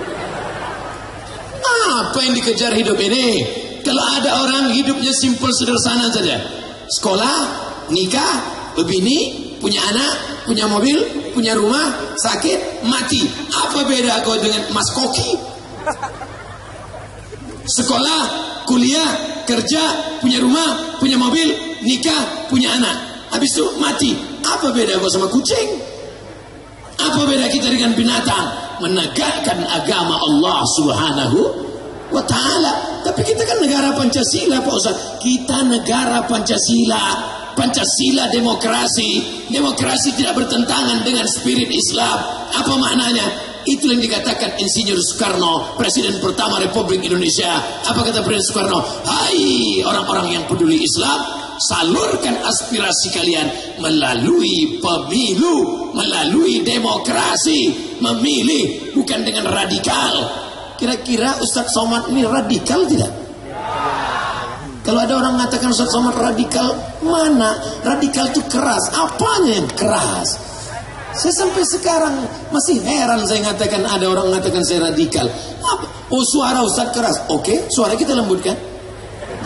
Apa yang dikejar hidup ini? Kalau ada orang hidupnya simpel sederhana saja, sekolah, nikah, berbini, punya anak, punya mobil, punya rumah, sakit, mati. Apa beda kau dengan Mas Koki? Sekolah, kuliah, kerja, punya rumah, punya mobil, nikah, punya anak, habis itu mati. Apa beda kau sama kucing? Apa beda kita dengan binatang? Menegakkan agama Allah Subhanahu wa ta'ala. Tapi kita kan negara Pancasila Pak Ustaz. Kita negara Pancasila. Pancasila demokrasi. Demokrasi tidak bertentangan dengan spirit Islam. Apa maknanya? Itu yang dikatakan Insinyur Soekarno, Presiden pertama Republik Indonesia. Apa kata Presiden Soekarno? Hai orang-orang yang peduli Islam, salurkan aspirasi kalian melalui pemilu, melalui demokrasi. Memilih bukan dengan radikal. Kira-kira Ustaz Somad ini radikal tidak? Kalau ada orang mengatakan Ustaz Somad radikal, mana? Radikal itu keras. Apanya yang keras? Saya sampai sekarang masih heran saya mengatakan ada orang mengatakan saya radikal. Apa? Oh, suara Ustaz keras. Oke, suara kita lembutkan.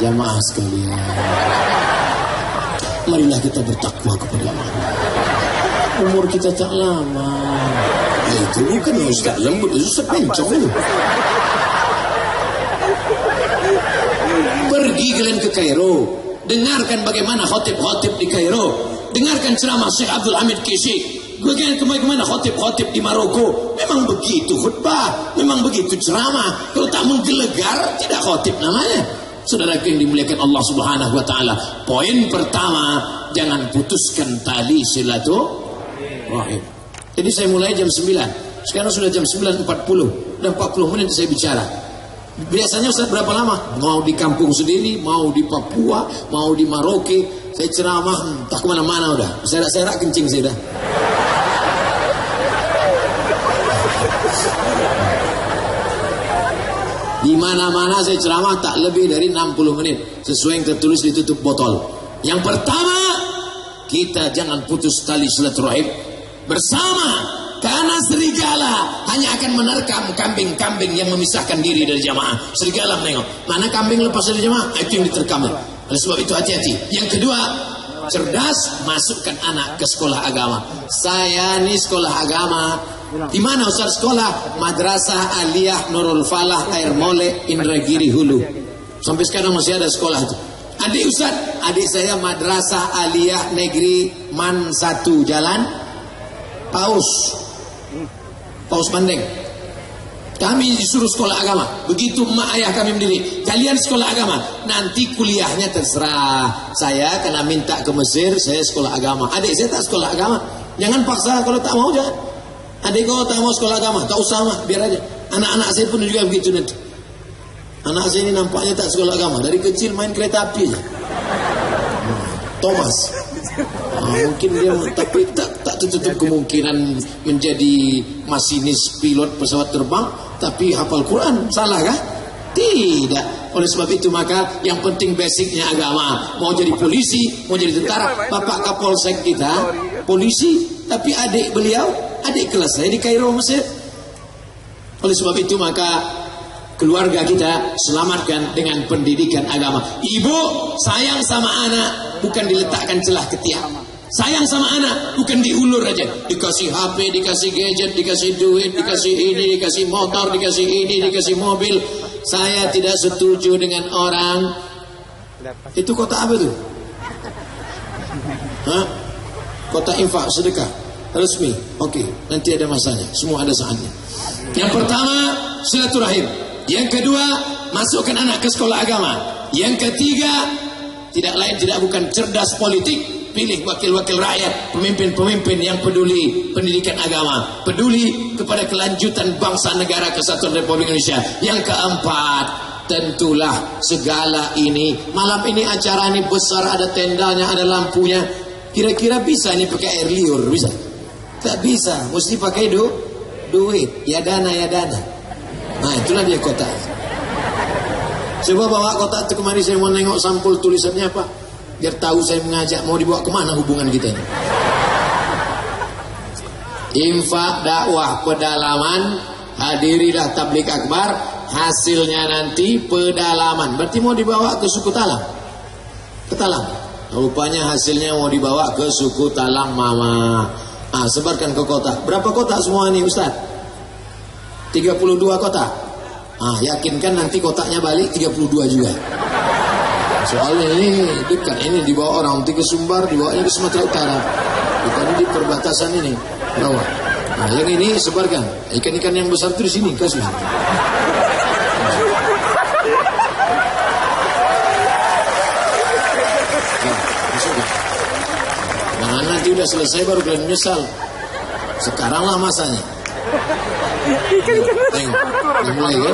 Jamaah sekalian, marilah kita bertakwa kepada Allah. Umur kita tak lama. Itu bukan Ustaz lembut, itu Ustaz pencong itu. Pergi kalian ke Kairo, dengarkan bagaimana khotib-khotib di Kairo, dengarkan ceramah Syekh Abdul Hamid Kishik, bagaimana khotib-khotib di Maroko. Memang begitu khutbah, memang begitu ceramah. Kalau tak menggelegar, tidak khotib namanya. Saudara yang dimuliakan Allah Subhanahu wa taala, poin pertama, jangan putuskan tali silaturahim. Jadi saya mulai jam 9. Sekarang sudah jam 9.40. Dan 40 menit saya bicara. Biasanya Ustaz berapa lama? Mau di kampung sendiri, mau di Papua, mau di Maroke, saya ceramah entah kemana-mana udah. Serak-serak kencing saya dah. Di mana-mana saya ceramah tak lebih dari 60 menit. Sesuai yang tertulis di tutup botol. Yang pertama, kita jangan putus tali silaturahim bersama. Karena serigala hanya akan menerkam kambing-kambing yang memisahkan diri dari jamaah. Serigala menengok, mana kambing lepas dari jamaah, itu yang diterkam. Oleh sebab itu hati-hati. Yang kedua, cerdas, masukkan anak ke sekolah agama. Saya ini sekolah agama. Di mana Ustaz sekolah? Madrasah Aliyah Nurul Falah Air Mole Indragiri Hulu. Sampai sekarang masih ada sekolah itu. Adik Ustaz, adik saya Madrasah Aliyah Negeri Man 1 Jalan Paus Bandeng. Kami disuruh sekolah agama. Begitu emak ayah kami mendidik, kalian sekolah agama. Nanti kuliahnya terserah. Saya kena minta ke Mesir, saya sekolah agama. Adik saya tak sekolah agama. Jangan paksa, kalau tak mau jangan. Adik kau tak mau sekolah agama, tak usah mah, biar aja. Anak-anak saya pun juga begitu nanti. Anak saya ini nampaknya tak sekolah agama. Dari kecil main kereta api aja. Thomas. Mungkin dia tapi tak tak tertutup kemungkinan menjadi masinis pilot pesawat terbang tapi hafal Quran. Salah kah? Tidak. Oleh sebab itu maka yang penting basicnya agama. Mau jadi polisi, mau jadi tentara. Bapak Kapolsek kita polisi, tapi adik beliau, adik kelas saya di Kairo, Mesir. Oleh sebab itu maka keluarga kita selamatkan dengan pendidikan agama. Ibu sayang sama anak bukan diletakkan celah ketiak. Sayang sama anak bukan diulur aja, dikasih HP, dikasih gadget, dikasih duit, dikasih ini, dikasih motor, dikasih ini, dikasih mobil. Saya tidak setuju dengan orang. Itu kota apa tuh? Hah? Kota infak sedekah resmi. Oke, nanti ada masanya. Semua ada saatnya. Yang pertama silaturahim. Yang kedua masukkan anak ke sekolah agama. Yang ketiga tidak lain tidak bukan cerdas politik. Pilih wakil-wakil rakyat, pemimpin-pemimpin yang peduli pendidikan agama, peduli kepada kelanjutan bangsa negara kesatuan Republik Indonesia. Yang keempat, tentulah segala ini. Malam ini acara ini besar, ada tendanya, ada lampunya. Kira-kira bisa ini pakai air liur? Bisa? Tak bisa, mesti pakai duit. Ya dana. Nah itulah dia kotak. Coba bawa kotak itu kemari, saya mau nengok sampul tulisannya apa. Biar tahu saya mengajak, mau dibawa kemana hubungan kita ini. Infak, dakwah, pedalaman, hadirilah tablik akbar, hasilnya nanti pedalaman. Berarti mau dibawa ke suku Talang. Ke Talang. Rupanya hasilnya mau dibawa ke suku Talang Mama. Sebarkan ke kota. Berapa kota semua ini Ustaz? 32 kota. Yakinkan nanti kotaknya balik 32 juga. Soalnya ini dekat, ini dibawa orang nanti ke Sumbar, dibawanya ke Sumatera Utara. Bukan di perbatasan ini, bawah. Nah, yang ini sebarkan. Ikan-ikan yang besar itu di sini, kasih. Nah, nanti udah selesai baru kalian menyesal. Sekaranglah masanya. Mulai ya.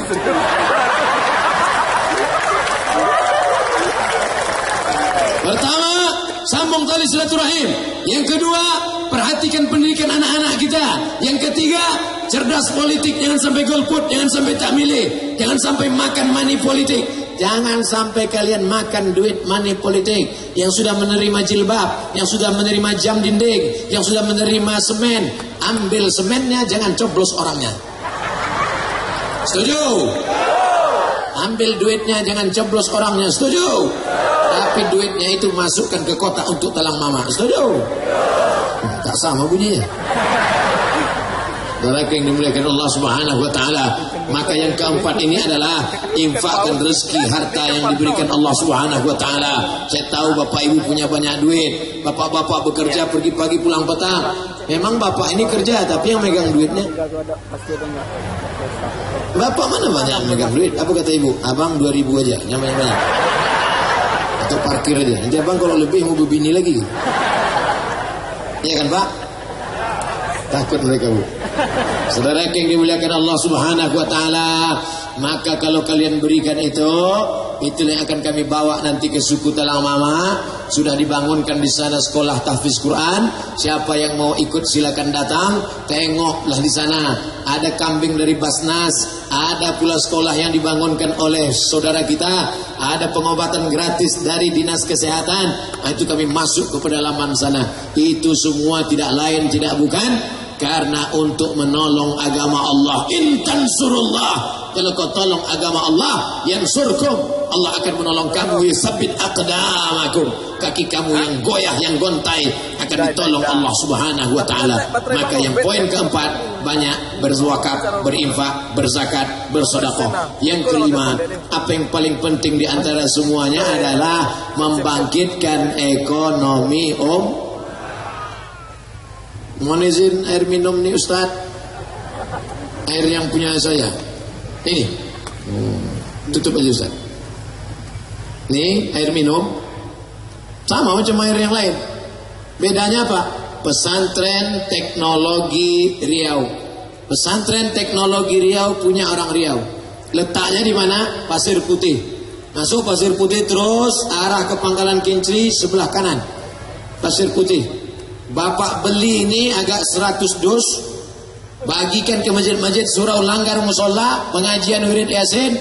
Pertama, sambung tali silaturahim. Yang kedua, perhatikan pendidikan anak-anak kita. Yang ketiga, cerdas politik. Jangan sampai golput, jangan sampai tak milih, jangan sampai makan money politik. Jangan sampai kalian makan duit money politik. Yang sudah menerima jilbab, yang sudah menerima jam dinding, yang sudah menerima semen, ambil semennya, jangan coblos orangnya. Setuju? Ambil duitnya, jangan coblos orangnya. Setuju? Tapi duitnya itu masukkan ke kotak untuk Talang Mama. Setuju? Tak sama bunyinya. Mereka yang dimuliakan Allah Subhanahu wa taala. Maka yang keempat ini adalah infakkan rezeki harta yang diberikan Allah Subhanahu wa taala. Saya tahu Bapak Ibu punya banyak duit. Bapak-bapak bekerja pergi pagi pulang petang. Memang Bapak ini kerja tapi yang megang duitnya. Bapak mana banyak yang megang duit? Apa kata Ibu? Abang 2000 aja, yang banyak-banyak. Atau parkir aja. Nanti abang kalau lebih mau berbini lagi. Iya kan Pak? Takut mereka Bu. Saudara yang dimuliakan Allah Subhanahu wa taala, maka kalau kalian berikan itulah yang akan kami bawa nanti ke suku Talang Mama. Sudah dibangunkan di sana sekolah tahfiz Quran. Siapa yang mau ikut silakan datang. Tengoklah di sana. Ada kambing dari Basnas, ada pula sekolah yang dibangunkan oleh saudara kita, ada pengobatan gratis dari dinas kesehatan. Itu kami masuk ke pedalaman sana. Itu semua tidak lain tidak bukan karena untuk menolong agama Allah. In tansurullah, kalau kau tolong agama Allah, yansurkum, Allah akan menolong kamu. Yusabbit aqdamakum, kaki kamu yang goyah, yang gontai akan ditolong Allah Subhanahu wa taala. Maka yang poin keempat, banyak berzakat, berinfak, berzakat, bersedekah. Yang kelima, apa yang paling penting di antara semuanya adalah membangkitkan ekonomi Mohon izin air minum nih Ustaz. Air yang punya saya. Ini. Tutup aja Ustaz. Nih air minum. Sama macam air yang lain. Bedanya apa? Pesantren Teknologi Riau. Pesantren Teknologi Riau punya orang Riau. Letaknya di mana? Pasir Putih. Masuk Pasir Putih terus arah ke Pangkalan Kincri sebelah kanan. Pasir Putih. Bapak beli ini agak 100 dus, bagikan ke masjid-masjid, surau langgar musola, pengajian wirid yasin.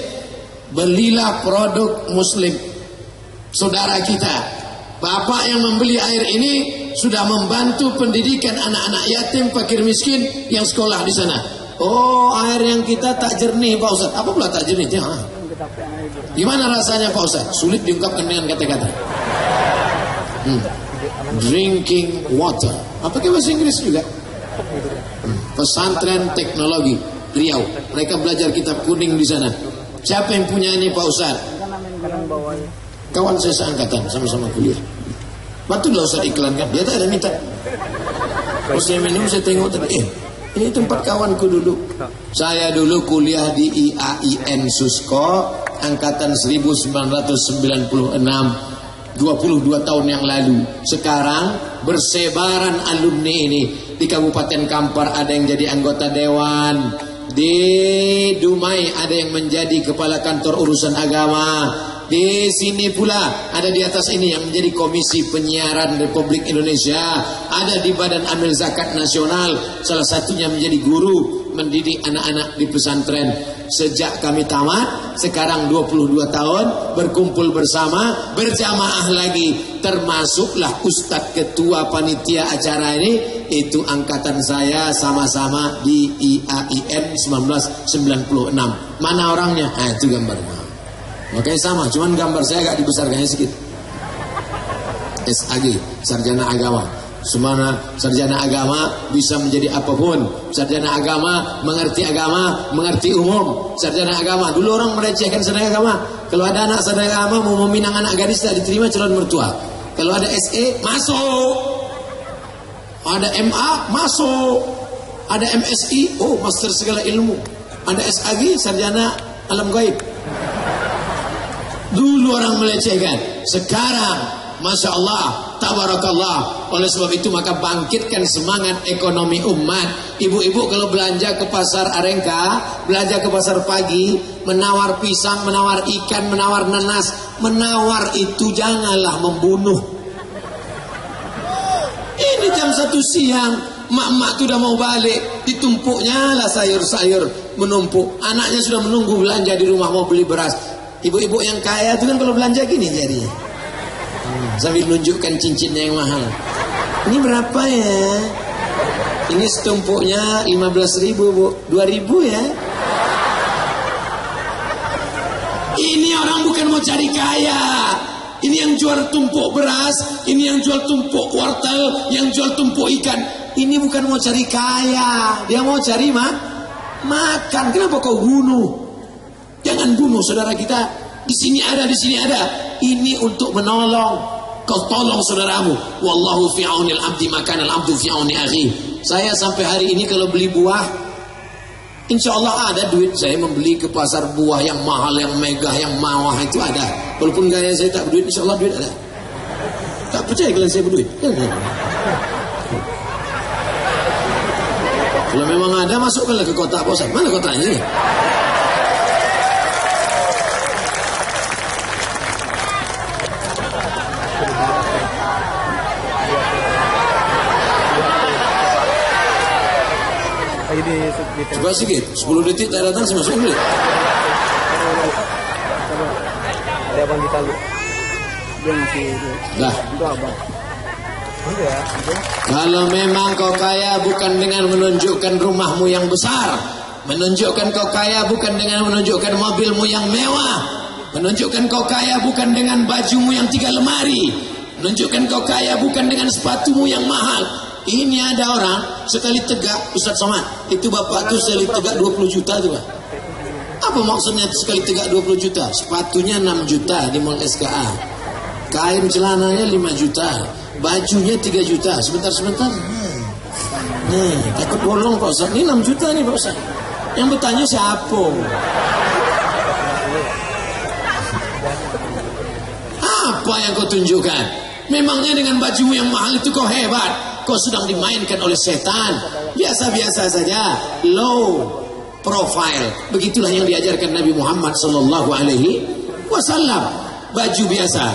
Belilah produk muslim saudara kita. Bapak yang membeli air ini sudah membantu pendidikan anak-anak yatim, fakir miskin yang sekolah di sana. Oh, air yang kita tak jernih Pak Ustaz. Apa pula tak jernih? Gimana rasanya Pak Ustaz? Sulit diungkapkan dengan kata-kata. Drinking water. Apa ke bahasa Inggris juga? Pesantren teknologi Riau. Mereka belajar kitab kuning di sana. Siapa yang punya ini Pak Ustaz? Kawan saya seangkatan, sama-sama kuliah. Patutlah Ustaz iklankan. Dia tak ada minta. Pas saya minum saya tengok tadi. Ini tempat kawanku dulu. Saya dulu kuliah di IAIN Susko angkatan 1996, 22 tahun yang lalu. Sekarang bersebaran alumni ini. Di Kabupaten Kampar ada yang jadi anggota dewan, di Dumai ada yang menjadi kepala kantor urusan agama. Di sini pula ada di atas ini yang menjadi Komisi Penyiaran Republik Indonesia, ada di Badan Amil Zakat Nasional, salah satunya menjadi guru mendidik anak-anak di pesantren. Sejak kami tamat, sekarang 22 tahun berkumpul bersama, berjamaah lagi, termasuklah Ustadz Ketua Panitia acara ini, itu angkatan saya sama-sama di IAIN 1996. Mana orangnya? Itu gambarnya. Makanya sama, cuman gambar saya agak dibesarkannya sedikit. SAG, Sarjana Agama. Semana sarjana agama bisa menjadi apapun. Sarjana agama mengerti umum. Sarjana agama, dulu orang merecehkan sarjana agama. Kalau ada anak sarjana agama mau meminang anak gadis tak diterima calon mertua. Kalau ada SE masuk, ada MA masuk, ada MSI, oh master segala ilmu. Ada SAG, sarjana alam gaib. Dulu orang melecehkan, sekarang Masya Allah, tabarakallah. Oleh sebab itu maka bangkitkan semangat ekonomi umat. Ibu-ibu kalau belanja ke pasar Arengka, belanja ke pasar pagi, menawar pisang, menawar ikan, menawar nanas, menawar itu janganlah membunuh. Ini jam 1 siang, mak-mak itu udah mau balik, ditumpuknya lah sayur-sayur menumpuk. Anaknya sudah menunggu belanja di rumah mau beli beras. Ibu-ibu yang kaya itu kan kalau belanja gini jadinya. Sambil menunjukkan cincinnya yang mahal. Ini berapa ya? Ini setumpuknya 15.000 Bu, 2.000 ya. Ini orang bukan mau cari kaya. Ini yang jual tumpuk beras, ini yang jual tumpuk wortel, yang jual tumpuk ikan. Ini bukan mau cari kaya, dia mau cari makan. Kenapa kau bunuh? Jangan bunuh saudara kita. Di sini ada, di sini ada. Ini untuk menolong. Kau tolong saudaramu. Wallahu fi aunil abdi makanal abdu fi auni akhi. Saya sampai hari ini kalau beli buah, insya Allah ada duit saya membeli ke pasar buah yang mahal, yang megah, yang mewah itu ada. Walaupun gaya saya tak berduit, insya Allah duit ada. Tak percaya kalau saya berduit. Kalau memang ada, masukkanlah ke kotak Pak Ustaz. Mana kotaknya ini? Coba sedikit, 10 detik tak datang saya masuk dulu. Ada abang di Talu. Dia masih lah. Itu abang. Kalau memang kau kaya bukan dengan menunjukkan rumahmu yang besar, menunjukkan kau kaya bukan dengan menunjukkan mobilmu yang mewah, menunjukkan kau kaya bukan dengan bajumu yang 3 lemari, menunjukkan kau kaya bukan dengan sepatumu yang mahal. Ini ada orang sekali tegak, Ustaz Somad, itu bapak tuh sekali tegak 20 juta tuh Pak. Apa maksudnya sekali tegak 20 juta? Sepatunya 6 juta di Mall SKA, kain celananya 5 juta, bajunya 3 juta. Sebentar. Takut bolong Pak Ustaz. Ini 6 juta nih Pak Ustaz. Yang bertanya siapa? Apa yang kau tunjukkan? Memangnya dengan bajumu yang mahal itu kau hebat? Kau sedang dimainkan oleh setan. Biasa-biasa saja, low profile. Begitulah yang diajarkan Nabi Muhammad sallallahu alaihi wasallam. Baju biasa.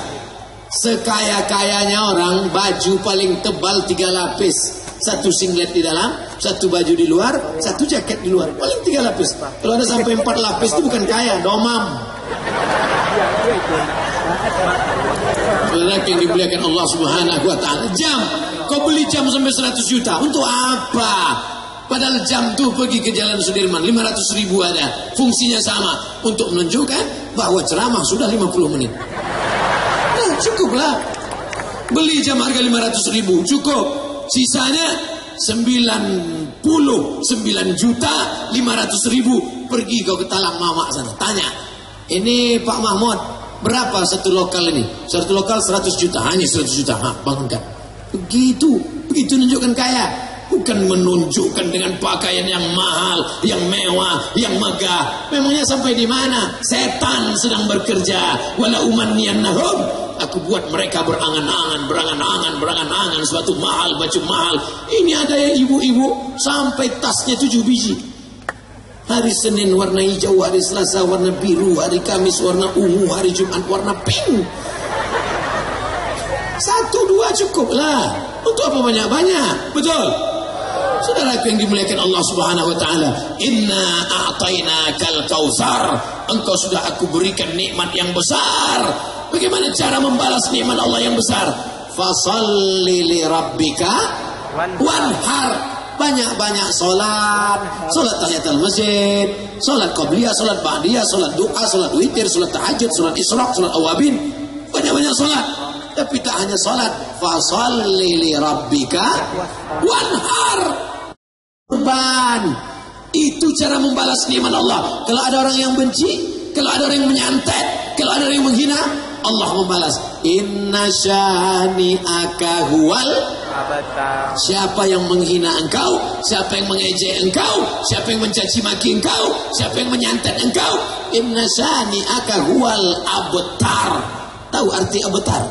Sekaya-kayanya orang, baju paling tebal 3 lapis. Satu singlet di dalam, satu baju di luar, satu jaket di luar. Paling 3 lapis. Kalau ada sampai 4 lapis itu bukan kaya, domam. Saudara yang dimuliakan Allah Subhanahu wa taala. Jam, kau beli jam sampai 100 juta. Untuk apa? Padahal jam tuh pergi ke Jalan Sudirman 500.000 ada. Fungsinya sama, untuk menunjukkan bahwa ceramah sudah 50 menit. Nah, cukuplah. Beli jam harga 500.000, cukup. Sisanya 99.500.000 pergi kau ke Talang Mamak sana. Tanya, ini Pak Mahmud, berapa satu lokal ini? Satu lokal 100 juta, hanya 100 juta. Bangunkan. Begitu menunjukkan kaya. Bukan menunjukkan dengan pakaian yang mahal, yang mewah, yang megah. Memangnya sampai di mana? Setan sedang bekerja. Wala umanniyannahum. Aku buat mereka berangan-angan suatu mahal, baju mahal. Ini ada yang ibu-ibu sampai tasnya 7 biji. Hari Senin warna hijau, hari Selasa warna biru, hari Kamis warna ungu, hari Jumat warna pink. 1-2 cukup lah. Untuk apa banyak-banyak? Betul? Saudara yang dimuliakan Allah Subhanahu wa taala, inna a'tainakal kautsar. Engkau sudah aku berikan nikmat yang besar. Bagaimana cara membalas nikmat Allah yang besar? Fasholli li rabbika wanhar. Banyak-banyak salat tahiyatul masjid, salat qabliyah, salat ba'diyah, salat duha, salat witir, salat tahajud, salat isyraq, salat awabin. Banyak-banyak salat. Tapi tak hanya salat, fasholli li rabbika wanhar. Kurban. Itu cara membalas nikmat Allah. Kalau ada orang yang benci, kalau ada orang yang menyantet, kalau ada orang yang menghina, Allah membalas. Inna syani'aka huwal abtar. Siapa yang menghina engkau, siapa yang mengejek engkau, siapa yang mencaci maki engkau, siapa yang menyantet engkau, inna syani'aka huwal abtar. Tahu arti abtar?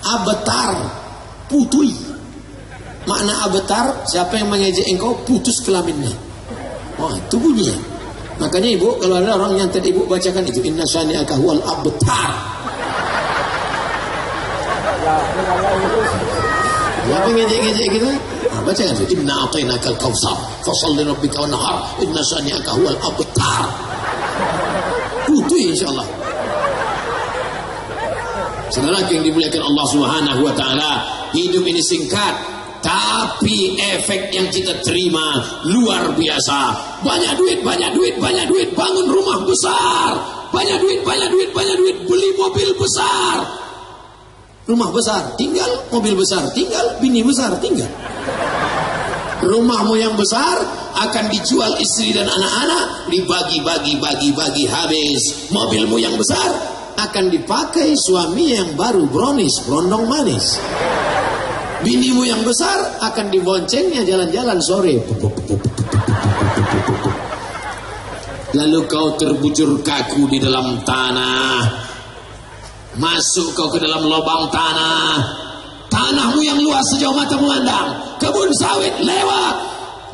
Abtar, putui. Makna abtar, siapa yang mengejek engkau, putus kelaminnya. Wah, itu bunyinya. Makanya ibu, kalau ada orang nyantet ibu, bacakan itu, inna syani'aka huwal abtar. Siapa yang ngejek-ngejek gitu? Bacakan itu, inna a'tainakal kautsar fasholli rabbika wanhar inna syani'aka huwal abtar. Putih insyaallah. Saudara yang dimuliakan Allah Subhanahu wa taala, hidup ini singkat, tapi efek yang kita terima luar biasa. Banyak duit, bangun rumah besar. Banyak duit, beli mobil besar. Rumah besar, tinggal, mobil besar, tinggal, bini besar, tinggal. Rumahmu yang besar akan dijual istri dan anak-anak, dibagi habis. Mobilmu yang besar akan dipakai suami yang baru brondong manis. Binimu yang besar akan diboncengnya jalan-jalan sore. Lalu kau terbujur kaku di dalam tanah. Masuk kau ke dalam lubang tanah. Tanahmu yang luas sejauh mata memandang. Kebun sawit lewat.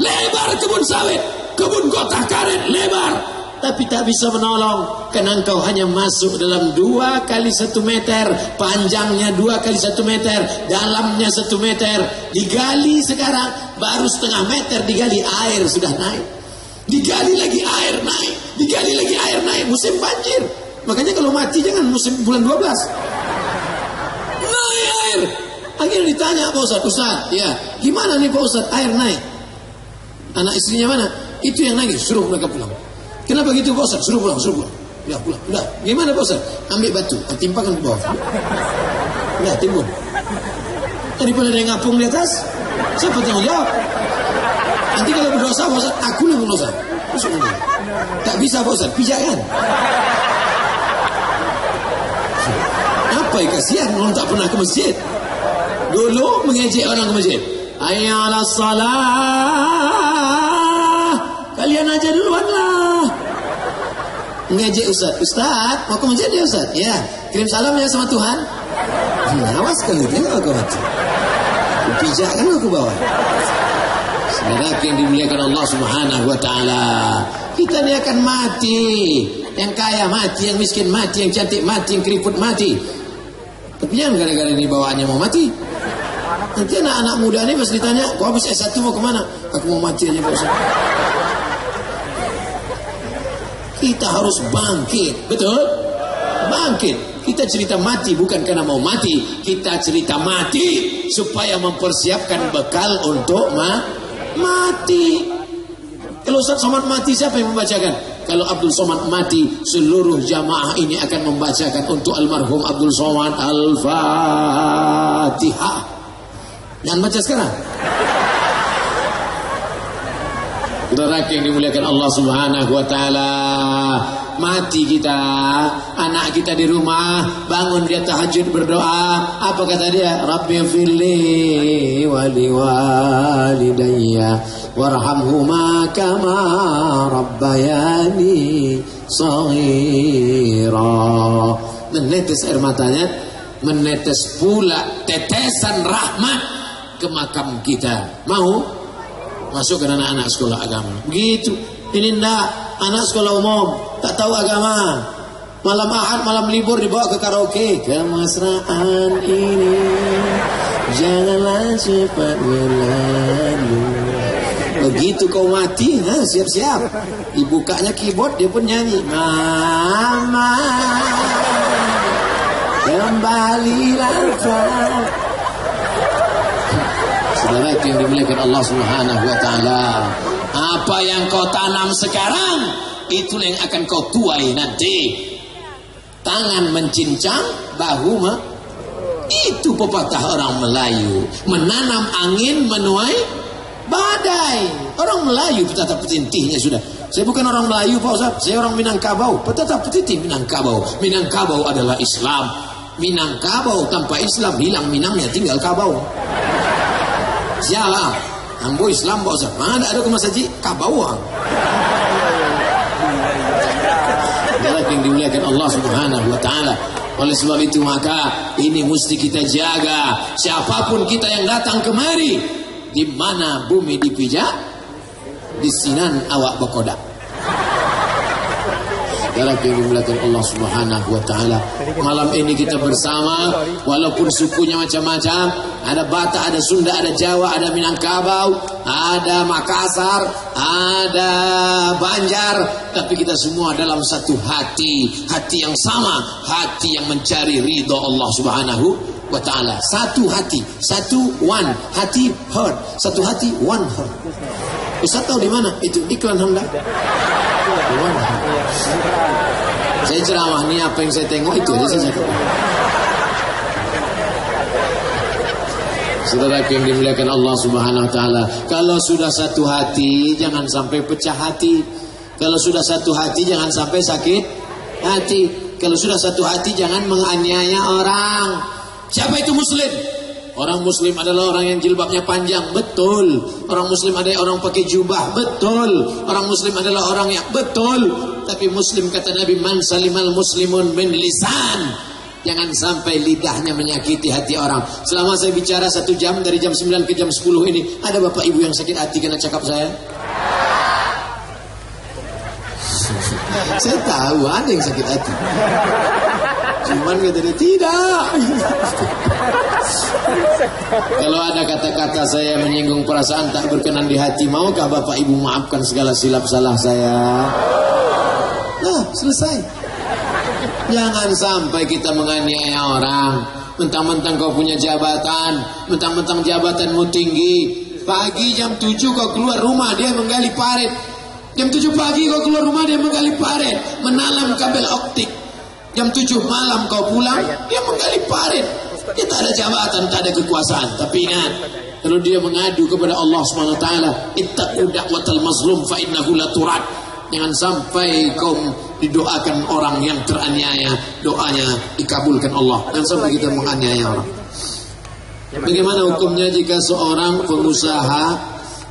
Lebar kebun sawit. Kebun kotak karet lebar. Tapi tak bisa menolong, karena engkau hanya masuk dalam 2 kali 1 meter, panjangnya 2 kali 1 meter, dalamnya 1 meter. Digali sekarang baru setengah meter, digali air sudah naik, digali lagi air naik, digali lagi air naik. Musim banjir, makanya kalau mati jangan musim bulan 12. Naik air. Akhirnya ditanya Pak Ustaz, ya gimana nih Pak Ustaz, air naik? Anak istrinya mana? Itu yang nangis, suruh mereka pulang. Kenapa gitu Pak Ustaz? Suruh pulang. Ya pulang. Udah. Gimana Pak Ustaz? Ambil batu, timpakan ke bawah. Udah, timbun. Daripada ada yang ngapung di atas, siapa tanggung jawab? Nanti kalau berdosa Pak Ustaz, aku yang berdosa. Tak bisa Pak Ustaz, pijakan. Apa yang kasihan orang tak pernah ke masjid? Dulu mengejek orang ke masjid. Hayya 'alas salah. Kalian aja duluan lah. Ngejek Ustaz mau ke masjid ya Ustaz? Ya, kirim salam ya sama Tuhan. Awas kan gitu ya aku mati. Pijakan aku bawa. Saudara yang dimuliakan Allah Subhanahu wa taala, kita ini akan mati. Yang kaya mati, yang miskin mati, yang cantik mati, yang keriput mati. Tapi jangan gara-gara ini bawaannya mau mati. Nanti anak-anak muda ini pas ditanya, kok habis S1 mau kemana? Aku mau mati aja Pak Ustaz. Kita harus bangkit, betul? Bangkit. Kita cerita mati bukan karena mau mati, kita cerita mati supaya mempersiapkan bekal untuk mati. Kalau Ustaz Somad mati, siapa yang membacakan? Kalau Abdul Somad mati, seluruh jamaah ini akan membacakan untuk almarhum Abdul Somad Al-Fatihah. Jangan baca sekarang. Saudara yang dimuliakan Allah Subhanahu wa taala, mati kita, anak kita di rumah, bangun dia tahajud berdoa, apa kata dia? Rabbighfirli wa liwalidayya warhamhuma kama rabbayani shaghira. Menetes air matanya, menetes pula tetesan rahmat ke makam kita. Mau masukkan anak-anak sekolah agama. Begitu. Ini enggak, anak sekolah umum tak tahu agama. Malam Ahad, malam libur dibawa ke karaoke. Kemesraan ini janganlah cepat berlalu. Begitu kau mati, siap-siap. Dibukanya keyboard, dia pun nyanyi. Mama, kembalilah kau. Saudara yang dimuliakan Allah Subhanahu wa taala, apa yang kau tanam sekarang itulah yang akan kau tuai nanti. Tangan mencincang, bahu itu pepatah orang Melayu. Menanam angin, menuai badai. Orang Melayu petata petintihnya sudah. Saya bukan orang Melayu Pak Ustaz, saya orang Minangkabau. Petata petitih Minangkabau. Minangkabau adalah Islam. Minangkabau tanpa Islam hilang Minangnya, tinggal Kabau. Siapa? Ambo Islam Pak Ustaz. Mana ada ke masjid Kabau. Adalah yang dimuliakan Allah Subhanahu wa taala. Oleh sebab itu maka ini mesti kita jaga. Siapapun kita yang datang kemari, di mana bumi dipijak, di sinan awak bekodak. Adalah yang dimuliakan Allah Subhanahu wa taala. Malam ini kita bersama, walaupun sukunya macam-macam, ada Batak, ada Sunda, ada Jawa, ada Minangkabau, ada Makassar, ada Banjar, tapi kita semua dalam satu hati yang sama, hati yang mencari ridha Allah Subhanahu wa taala. Satu hati, satu one, hati heart, satu hati one heart. Ustaz tahu di mana? Itu iklan Honda. One heart. Saya ceramah ini apa yang saya tengok itu aja saya cakap. Saudara yang dimuliakan Allah Subhanahu wa taala, kalau sudah satu hati jangan sampai pecah hati. Kalau sudah satu hati jangan sampai sakit hati. Kalau sudah satu hati jangan menganiaya orang. Siapa itu muslim? Orang muslim adalah orang yang jilbabnya panjang, betul. Orang muslim adalah orang pakai jubah, betul. Orang muslim adalah orang yang betul. Tapi muslim kata Nabi, man salimal muslimun min lisan. Jangan sampai lidahnya menyakiti hati orang. Selama saya bicara 1 jam, dari jam 9 ke jam 10 ini, ada bapak ibu yang sakit hati kena cakap saya? Saya tahu ada yang sakit hati. Cuman kata dia, tidak. Kalau ada kata-kata saya menyinggung perasaan tak berkenan di hati, maukah bapak ibu maafkan segala silap salah saya? Nah, selesai. Jangan sampai kita menganiaya orang. Mentang-mentang kau punya jabatan, mentang-mentang jabatanmu tinggi, pagi jam 7 kau keluar rumah, dia menggali parit. Jam 7 pagi kau keluar rumah, dia menggali parit, menalam kabel optik. Jam 7 malam kau pulang, dia menggali parit. Dia tak ada jabatan, tak ada kekuasaan. Tapi ingat, kalau dia mengadu kepada Allah SWT, ittaqu da'watal mazlum fa innahu la turad. Jangan sampai kau didoakan orang yang teraniaya, doanya dikabulkan Allah. Jangan sampai kita menganiaya orang. Bagaimana hukumnya jika seorang pengusaha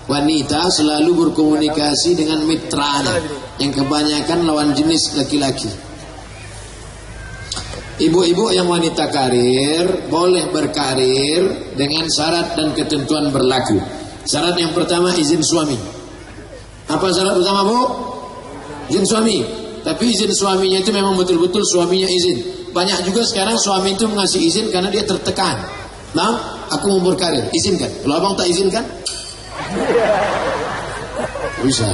wanita selalu berkomunikasi dengan mitranya yang kebanyakan lawan jenis laki-laki? Ibu-ibu yang wanita karir boleh berkarir dengan syarat dan ketentuan berlaku. Syarat yang pertama, izin suami. Apa syarat pertama, Bu? Izin suami. Tapi izin suaminya itu memang betul-betul suaminya izin. Banyak juga sekarang suami itu mengasih izin karena dia tertekan. Bang, aku mau berkarir, izinkan. Kalau abang tak izinkan, bisa.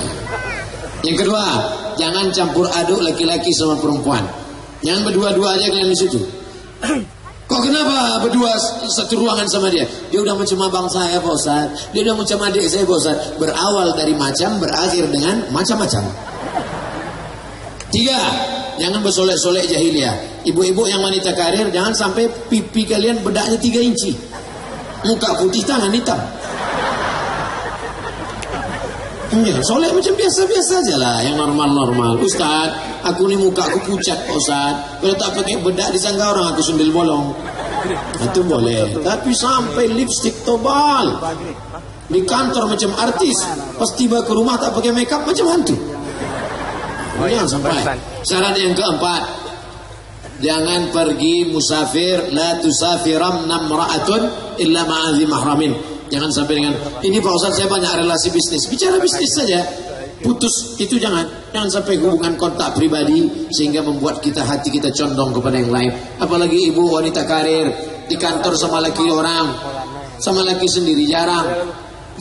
Yang kedua, jangan campur aduk laki-laki sama perempuan. Jangan berdua-dua aja kalian di situ. Kok kenapa berdua satu ruangan sama dia? Dia udah macam abang saya, Pak Ustaz. Dia udah macam adik saya, Pak Ustaz. Berawal dari macam, berakhir dengan macam-macam. Tiga, jangan bersolek-solek jahiliyah. Ibu-ibu yang wanita karir, jangan sampai pipi kalian bedaknya 3 inci. Muka putih, tangan hitam. Enggak, soleh macam biasa-biasa aja lah, yang normal-normal. Ustaz, aku ni muka aku pucat, Ustaz. Kalau tak pakai bedak disangka orang aku sundel bolong. Itu boleh. Tapi sampai lipstick tebal. Di kantor macam artis, pas tiba ke rumah tak pakai makeup macam hantu. Jangan sampai. Syarat yang keempat, jangan pergi musafir. La tusafiram namra'atun illa ma'adhi mahramin. Jangan sampai dengan ini Pak Ustaz, saya banyak relasi bisnis. Bicara bisnis saja. Putus itu jangan sampai hubungan kontak pribadi sehingga membuat hati kita condong kepada yang lain. Apalagi ibu wanita karir di kantor sama laki orang, sama laki sendiri jarang.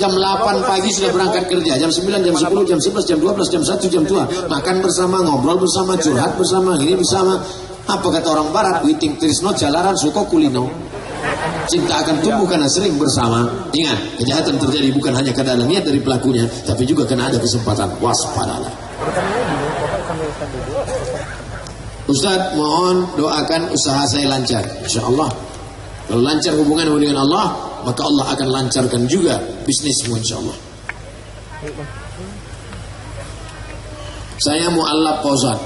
Jam 8 pagi sudah berangkat kerja, jam 9, jam 10, jam 11, jam 12, jam 1, jam 2. Makan bersama, ngobrol bersama, curhat bersama, ini bersama. Apa kata orang barat? Witing trisno jalaran suko kulino. Cinta akan tumbuh karena sering bersama. Ingat, kejahatan terjadi bukan hanya karena ada niat dari pelakunya, tapi juga karena ada kesempatan. Waspadalah. Ustaz, mohon doakan usaha saya lancar. InsyaAllah. Kalau lancar hubungan dengan Allah, maka Allah akan lancarkan juga bisnismu insyaAllah. Saya mu'allaf Pak Ustaz.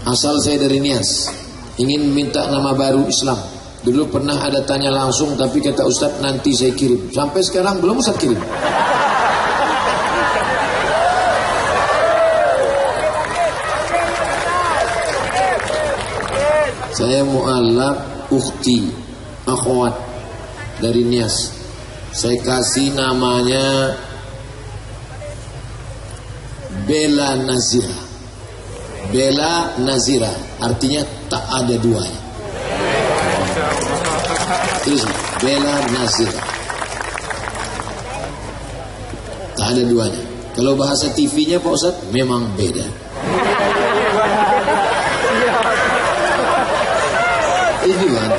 Asal saya dari Nias. Ingin minta nama baru Islam. Dulu pernah ada tanya langsung, tapi kata Ustaz nanti saya kirim. Sampai sekarang belum Ustaz kirim. Saya mu'allaf ukhti, akhwat dari Nias. Saya kasih namanya Bella Nazira. Bella Nazira artinya tak ada duanya. Terus Bella Nazira, tak ada duanya. Kalau bahasa TV-nya Pak Ustaz memang beda. Itu kan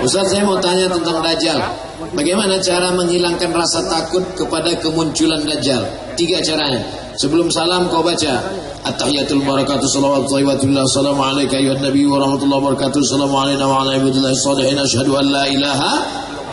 Ustaz, saya mau tanya tentang Dajjal. Bagaimana cara menghilangkan rasa takut kepada kemunculan Dajjal? 3 caranya. Sebelum salam kau baca At-tahiyatul barakatuh salawatu thayyibatullahi assalamu alayka ayyuhan nabi wa rahmatullahi wa barakatuh assalamu alayna wa ala ibadillahi shalihin asyhadu an la ilaha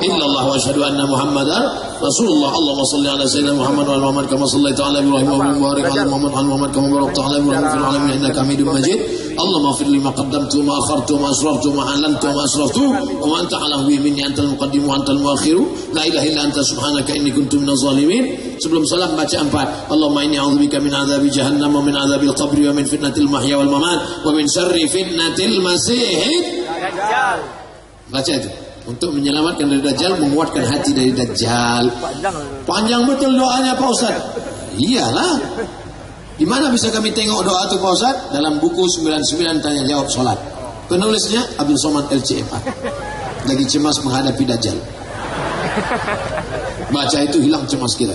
illallah wa asyhadu anna muhammadar rasulullah. Allahumma salli ala sayyidina Muhammad wa ala Muhammad kama sallaita ala Ibrahim wa barik ala Muhammad wa ala Muhammad kama barakta ala Ibrahim fil alamin innaka Hamidum Majid. Allahumma ighfir li ma qaddamtu ma akhartu ma asrartu ma a'lantu ma asraftu wa ma anta ala minni antal muqaddim wa antal muakhir la ilaha illa anta subhanaka inni kuntu minaz zalimin. Sebelum salam baca 4. Allahumma inni a'udzubika min adzabi jahannam wa min adzabil qabri wa min fitnatil mahya wal mamat wa min syarri fitnatil masiihid dajjal. Baca itu untuk menyelamatkan dari Dajjal, menguatkan hati dari Dajjal. Panjang betul doanya Pak Ustaz. Iyalah. Di mana bisa kami tengok doa itu Pak Ustaz? Dalam buku 99 tanya jawab salat. Penulisnya Abdul Somad LCMA. Lagi cemas menghadapi Dajjal. Baca itu hilang cemas kita.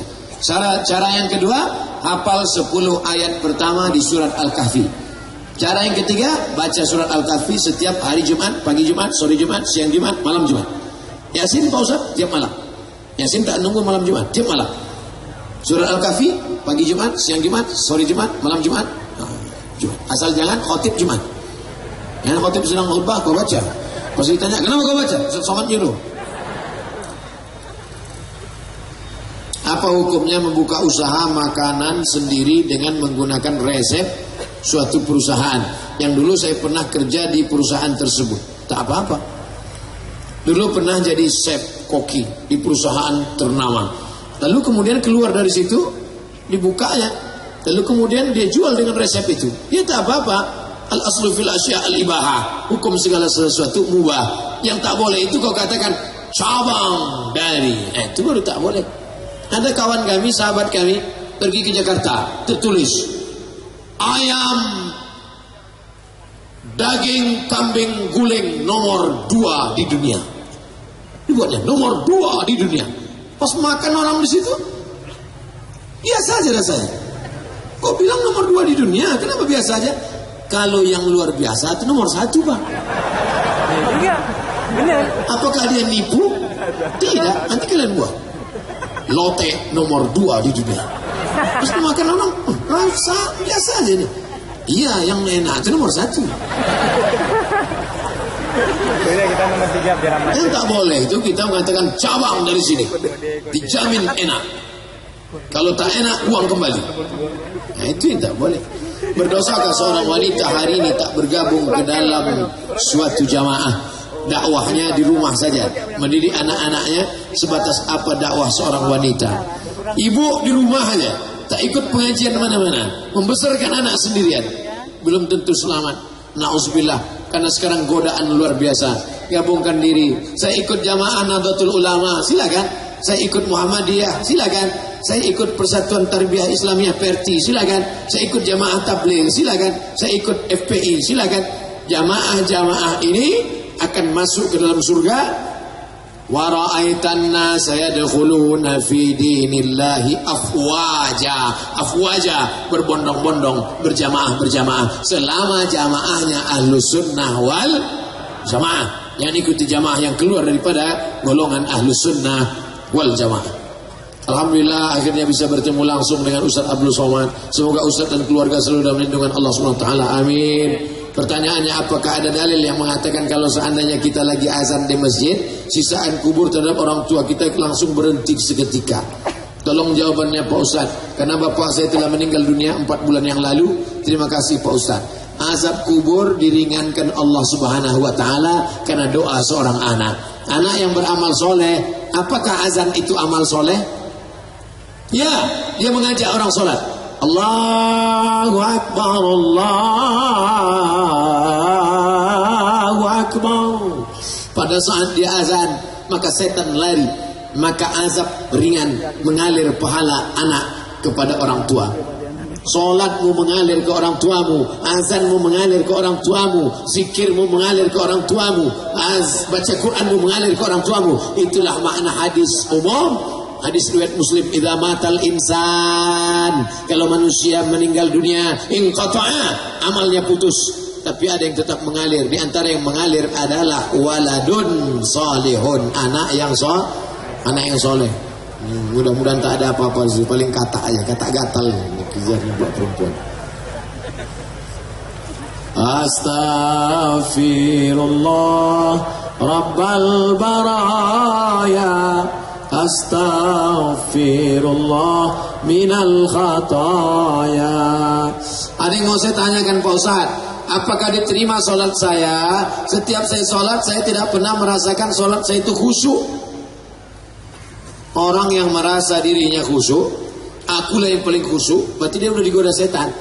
Cara yang kedua, hafal 10 ayat pertama di surat Al-Kahfi. Cara yang ketiga, baca surat Al-Kahfi setiap hari Jumat, pagi Jumat, sore Jumat, siang Jumat, malam Jumat. Yasin Pak Ustaz, tiap malam. Yasin tak nunggu malam Jumat, tiap malam. Surat Al-Kahfi, pagi Jumat, siang Jumat, sore Jumat, malam Jumat. Jumat. Asal jangan khotib Jumat. Yang khotib sedang khutbah, kau baca. Pas ditanya, kenapa kau baca? Ustaz Somad nyuruh. Apa hukumnya membuka usaha makanan sendiri dengan menggunakan resep suatu perusahaan? Yang dulu saya pernah kerja di perusahaan tersebut. Tak apa-apa. Dulu pernah jadi chef koki di perusahaan ternama. Lalu kemudian keluar dari situ, dibukanya. Lalu kemudian dia jual dengan resep itu. Ya tak apa-apa. Al-aslu fil asya' al-ibahah. Hukum segala sesuatu mubah. Yang tak boleh itu kau katakan cabang dari. Itu baru tak boleh. Ada kawan kami, sahabat kami pergi ke Jakarta, tertulis ayam daging kambing guling nomor 2 di dunia. Dibuatnya nomor 2 di dunia. Pas makan orang di situ, biasa aja rasanya. Kok bilang nomor 2 di dunia? Kenapa biasa aja? Kalau yang luar biasa itu nomor 1, Pak. Iya, benar. Apakah dia nipu? Tidak. Nanti kalian buat. Lote nomor 2 di dunia. Terus makan orang, rasa biasa aja nih. Iya, yang enak itu nomor 1. Boleh kita nomor 3 biar aman. Yang tak boleh itu kita mengatakan cabang dari sini. Dijamin enak. Kalau tak enak, uang kembali. Nah, itu yang tak boleh. Berdosakah seorang wanita hari ini tak bergabung ke dalam suatu jamaah? Dakwahnya di rumah saja, mendidik anak-anaknya sebatas apa dakwah seorang wanita. Ibu di rumah aja, tak ikut pengajian mana-mana, membesarkan anak sendirian, belum tentu selamat. Na'udzubillah, karena sekarang godaan luar biasa. Gabungkan diri, saya ikut jamaah Nahdlatul Ulama, silakan. Saya ikut Muhammadiyah, silakan. Saya ikut Persatuan Tarbiyah Islamiyah Perti, silakan. Saya ikut Jamaah Tabligh, silakan. Saya ikut FPI, silakan. Jamaah-jamaah ini akan masuk ke dalam surga. Wa ra'aitan nasa yadkhuluna fi dinillahi afwaja, berbondong-bondong, berjamaah-berjamaah, selama jamaahnya Ahlus Sunnah wal Jamaah, yang ikuti jamaah yang keluar daripada golongan Ahlus Sunnah wal Jamaah. Alhamdulillah akhirnya bisa bertemu langsung dengan Ustaz Abdul Somad. Semoga Ustaz dan keluarga selalu dalam lindungan Allah Subhanahu wa taala. Amin. Pertanyaannya, apakah ada dalil yang mengatakan kalau seandainya kita lagi azan di masjid, sisaan kubur terhadap orang tua kita langsung berhenti seketika? Tolong jawabannya Pak Ustaz. Karena bapak saya telah meninggal dunia 4 bulan yang lalu. Terima kasih Pak Ustaz. Azab kubur diringankan Allah Subhanahu wa taala karena doa seorang anak. Anak yang beramal soleh, apakah azan itu amal soleh? Ya, dia mengajak orang sholat. Allahu Akbar, Allahu Akbar. Pada saat dia azan, maka setan lari. Maka azab ringan mengalir pahala anak kepada orang tua. Solatmu mengalir ke orang tuamu, azanmu mengalir ke orang tuamu, zikirmu mengalir ke orang tuamu, baca Quranmu mengalir ke orang tuamu. Itulah makna hadis umum. Hadis riwayat Muslim, idza matal insan, kalau manusia meninggal dunia, inqata'a, amalnya putus, tapi ada yang tetap mengalir. Di antara yang mengalir adalah waladun salihun, anak yang soleh. Mudah-mudahan tak ada apa-apa sih, paling kata aja, kata gatal kejarnya buat perempuan. Astaghfirullah Rabbal baraya, astaghfirullah minal khataya. Ada yang mau saya tanyakan Pak Ustaz, apakah diterima sholat saya? Setiap saya sholat, saya tidak pernah merasakan sholat saya itu khusyuk. Orang yang merasa dirinya khusyuk, akulah yang paling khusyuk, berarti dia udah digoda setan.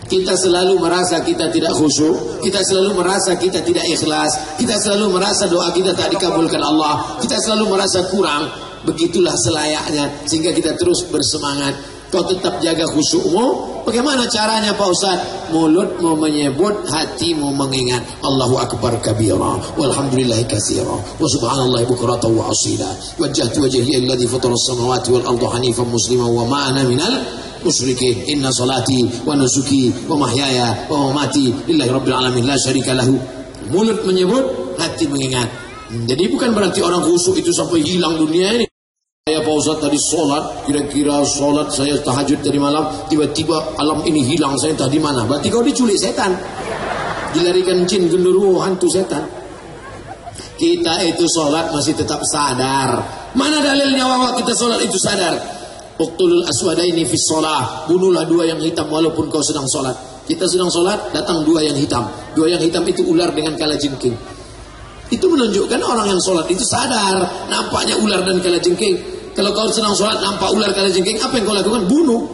Kita selalu merasa kita tidak khusyuk, kita selalu merasa kita tidak ikhlas, kita selalu merasa doa kita tak dikabulkan Allah, kita selalu merasa kurang. Begitulah selayaknya, sehingga kita terus bersemangat. Kau tetap jaga khusyukmu. Bagaimana caranya Pak Ustaz? Mulutmu menyebut, hatimu mengingat. Allahu Akbar kabira, walhamdulillahi katsira, wa subhanallahi bukratan wa asila. Wajjahtu wajhiya alladhi fatara as-samawati wal arda hanifan musliman wa ma ana minal musyrikin. Inna salati wa nusuki wa mahyaya wa mamati lillahi rabbil alamin la syarika lahu. Mulut menyebut, hati mengingat. Jadi bukan berarti orang khusyuk itu sampai hilang dunia ini. Saya Pak Ustaz tadi sholat, kira-kira sholat saya tahajud tadi malam, tiba-tiba alam ini hilang, saya entah di mana. Berarti kau diculik setan, dilarikan jin, genderuwo, hantu setan. Kita itu sholat masih tetap sadar. Mana dalilnya bahwa kita sholat itu sadar? Uqtulul aswadaini fi sholah, bunuhlah 2 yang hitam walaupun kau sedang sholat. Kita sedang sholat, datang 2 yang hitam. 2 yang hitam itu ular dengan kalajengking. Itu menunjukkan orang yang sholat itu sadar, nampaknya ular dan kalajengking. Kalau kau sedang sholat nampak ular kalajengking, apa yang kau lakukan? Bunuh.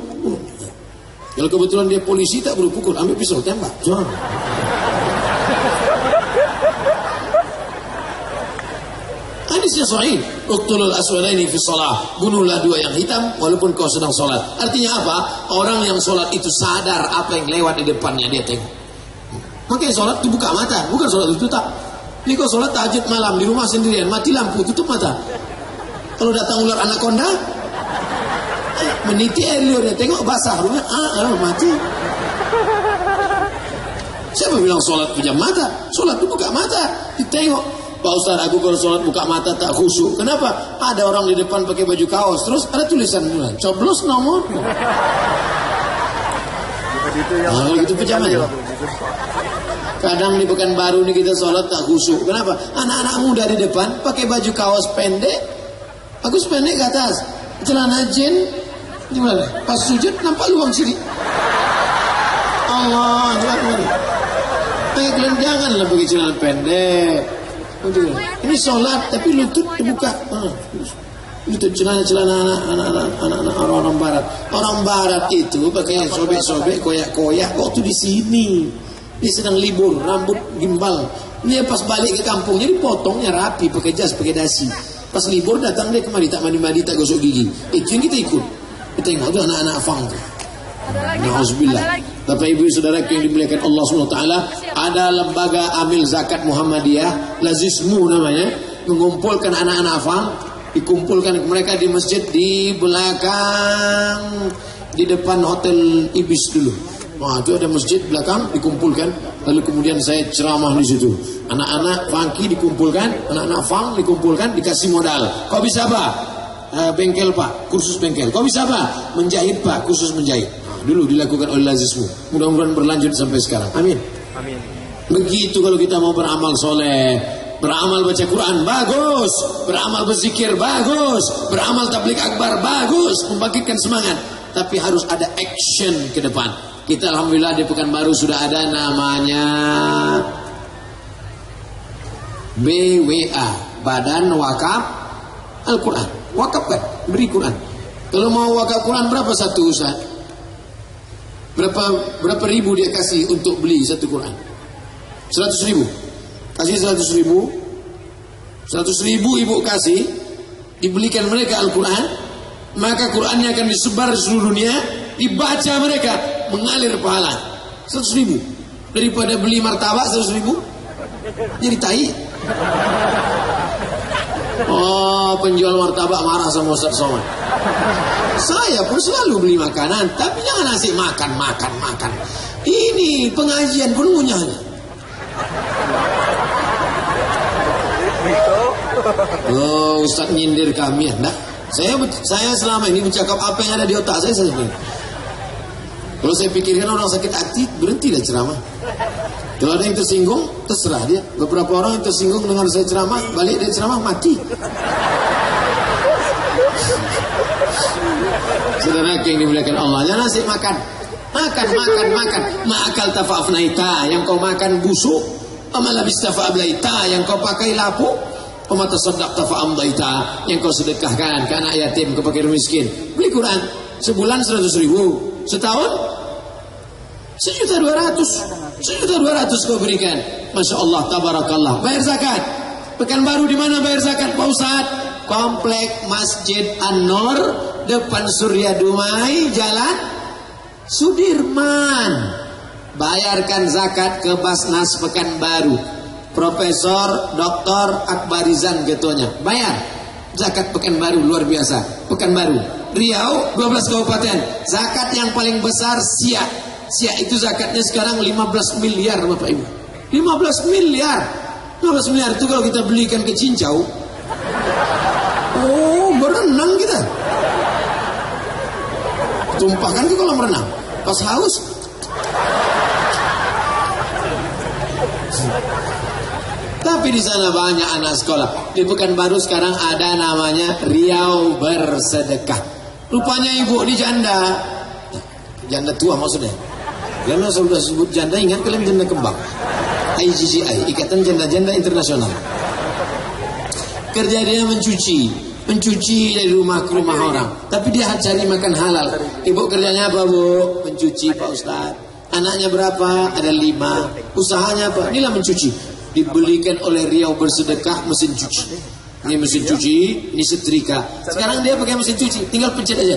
Kalau kebetulan dia polisi, tak perlu pukul, ambil pisau tembak. Jangan. Hadisnya sahih. Uqtulul aswadaini fi shalah, bunuhlah 2 yang hitam walaupun kau sedang sholat. Artinya apa? Orang yang sholat itu sadar apa yang lewat di depannya, dia tengok. Makanya sholat itu buka mata, bukan sholat itu tutup. Ini kok sholat tahajud malam di rumah sendirian, mati lampu, tutup mata. Kalau datang ular anaconda, meniti air liurnya, tengok basah, mati. Siapa bilang sholat pejam mata? Sholat itu buka mata, ditengok. Pak Ustaz, aku kalau sholat buka mata tak khusyuk. Kenapa? Ada orang di depan pakai baju kaos, terus ada tulisan coblos nomor. Kalau gitu pejam aja. Kadang di Pekanbaru ini kita sholat tak khusyuk. Kenapa? Anak-anak muda di depan pakai baju kaos pendek, bagus pendek ke atas, celana jen, gimana? Pas sujud nampak lubang sini. Allah, kalian janganlah pakai celana pendek. Ini sholat tapi lutut terbuka. Lutut celana anak-anak orang barat. Orang barat itu pakai sobek-sobek, koyak-koyak. Waktu di sini dia sedang libur, rambut gimbal. Dia pas balik ke kampungnya dipotongnya rapi, pakai jas, pakai dasi. Pas libur datang dia kemari tak mandi-mandi, tak gosok gigi. Itu yang kita ikut. Kita tengok tuh anak-anak fang tuh. Nauzubillah. Bapak Ibu Saudara yang dimuliakan Allah SWT, ada lembaga amil zakat Muhammadiyah, Lazismu namanya, mengumpulkan anak-anak fang, dikumpulkan mereka di masjid di belakang, di depan hotel Ibis dulu. Wah, itu ada masjid belakang, dikumpulkan, lalu kemudian saya ceramah di situ. Anak-anak funky dikumpulkan, anak-anak fang dikumpulkan, dikasih modal. Kau bisa apa? Bengkel Pak, kursus bengkel. Kau bisa apa? Menjahit Pak, kursus menjahit. Dulu dilakukan oleh Lazismu. Mudah-mudahan berlanjut sampai sekarang. Amin. Amin. Begitu kalau kita mau beramal soleh, beramal baca Quran, bagus. Beramal berzikir, bagus. Beramal tabligh akbar, bagus. Membangkitkan semangat. Tapi harus ada action ke depan. Kita alhamdulillah di Pekanbaru sudah ada namanya BWA, Badan Wakaf Al-Quran. Wakaf kan? Beri Quran. Kalau mau wakaf Quran berapa satu Ustaz? Berapa ribu dia kasih untuk beli satu Quran? 100 ribu. Kasih 100 ribu. 100 ribu ibu kasih, dibelikan mereka Al-Quran, maka Qurannya akan disebar di seluruh dunia, dibaca mereka, mengalir pahala. 100 ribu. Daripada beli martabak 100 ribu, jadi tai. Oh, penjual martabak marah sama Ustaz Somad. Saya pun selalu beli makanan, tapi jangan asik makan. Ini pengajian pun ngunyahnya. Oh, Ustaz nyindir kami, enggak? Saya selama ini mencakap apa yang ada di otak saya sebenarnya. Kalau saya pikirkan orang sakit hati, berhentilah ceramah. Kalau ada yang tersinggung, terserah dia. Beberapa orang yang tersinggung dengan saya ceramah, balik dari ceramah mati. Saudara yang dimuliakan Allah, jangan asik makan. Makan. Ma'akal tafa'afnaita, yang kau makan busuk. Amalabis tafa'ablaita, yang kau pakai lapu. Pemata sodak tafa'amdaita, yang kau sedekahkan ke anak yatim, ke fakir miskin. Beli Quran, sebulan 100 ribu, setahun 1.200.000 kau berikan. Masya Allah, tabarakallah. Bayar zakat. Pekanbaru di mana bayar zakat Pak Ustaz? Komplek Masjid An-Nur, depan Surya Dumai, Jalan Sudirman. Bayarkan zakat ke Basnas Pekanbaru. Profesor Dr. Akbarizan ketuanya. Bayar zakat Pekanbaru, luar biasa. Pekanbaru, Riau 12 kabupaten. Zakat yang paling besar Siak. Siak itu zakatnya sekarang 15 miliar Bapak Ibu. 15 miliar. 15 miliar itu kalau kita belikan ke Cincau, oh, berenang kita. Tumpahkan ke kolam renang. Pas haus, tapi di sana banyak anak sekolah. Di Pekanbaru sekarang ada namanya Riau Bersedekah. Rupanya ibu di janda tua maksudnya. Karena sudah sebut janda, ingat kalian janda kembang. IGCI, Ikatan Janda-Janda Internasional. Kerja dia mencuci dari rumah ke rumah orang. Tapi dia cari makan halal. Ibu kerjanya apa Bu? Mencuci Pak Ustaz. Anaknya berapa? Ada 5. Usahanya apa? Inilah mencuci. Dibelikan oleh Riau Bersedekah mesin cuci. Ini mesin cuci, ini setrika. Sekarang dia pakai mesin cuci, tinggal pencet aja.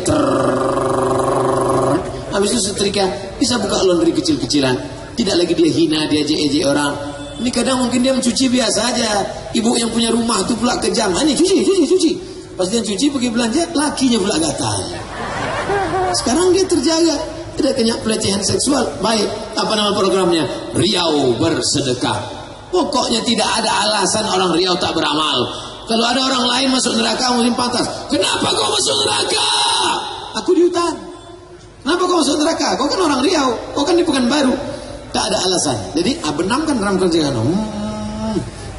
Habis itu setrika, bisa buka laundry kecil-kecilan. Tidak lagi dia hina, dia ejek-ejek orang. Ini kadang mungkin dia mencuci biasa aja. Ibu yang punya rumah itu pula kejam. Ini cuci. Pas dia cuci pergi belanja, lakinya pula gatal. Sekarang dia terjaga, tidak kena pelecehan seksual. Baik, apa nama programnya? Riau bersedekah. Pokoknya tidak ada alasan orang Riau tak beramal. Kalau ada orang lain masuk neraka mungkin pantas. Kenapa kau masuk neraka? Aku di hutan. Kenapa kau masuk neraka? Kau kan orang Riau, kau kan di Pekanbaru. Tak ada alasan. Jadi benamkan dalam kerjaan.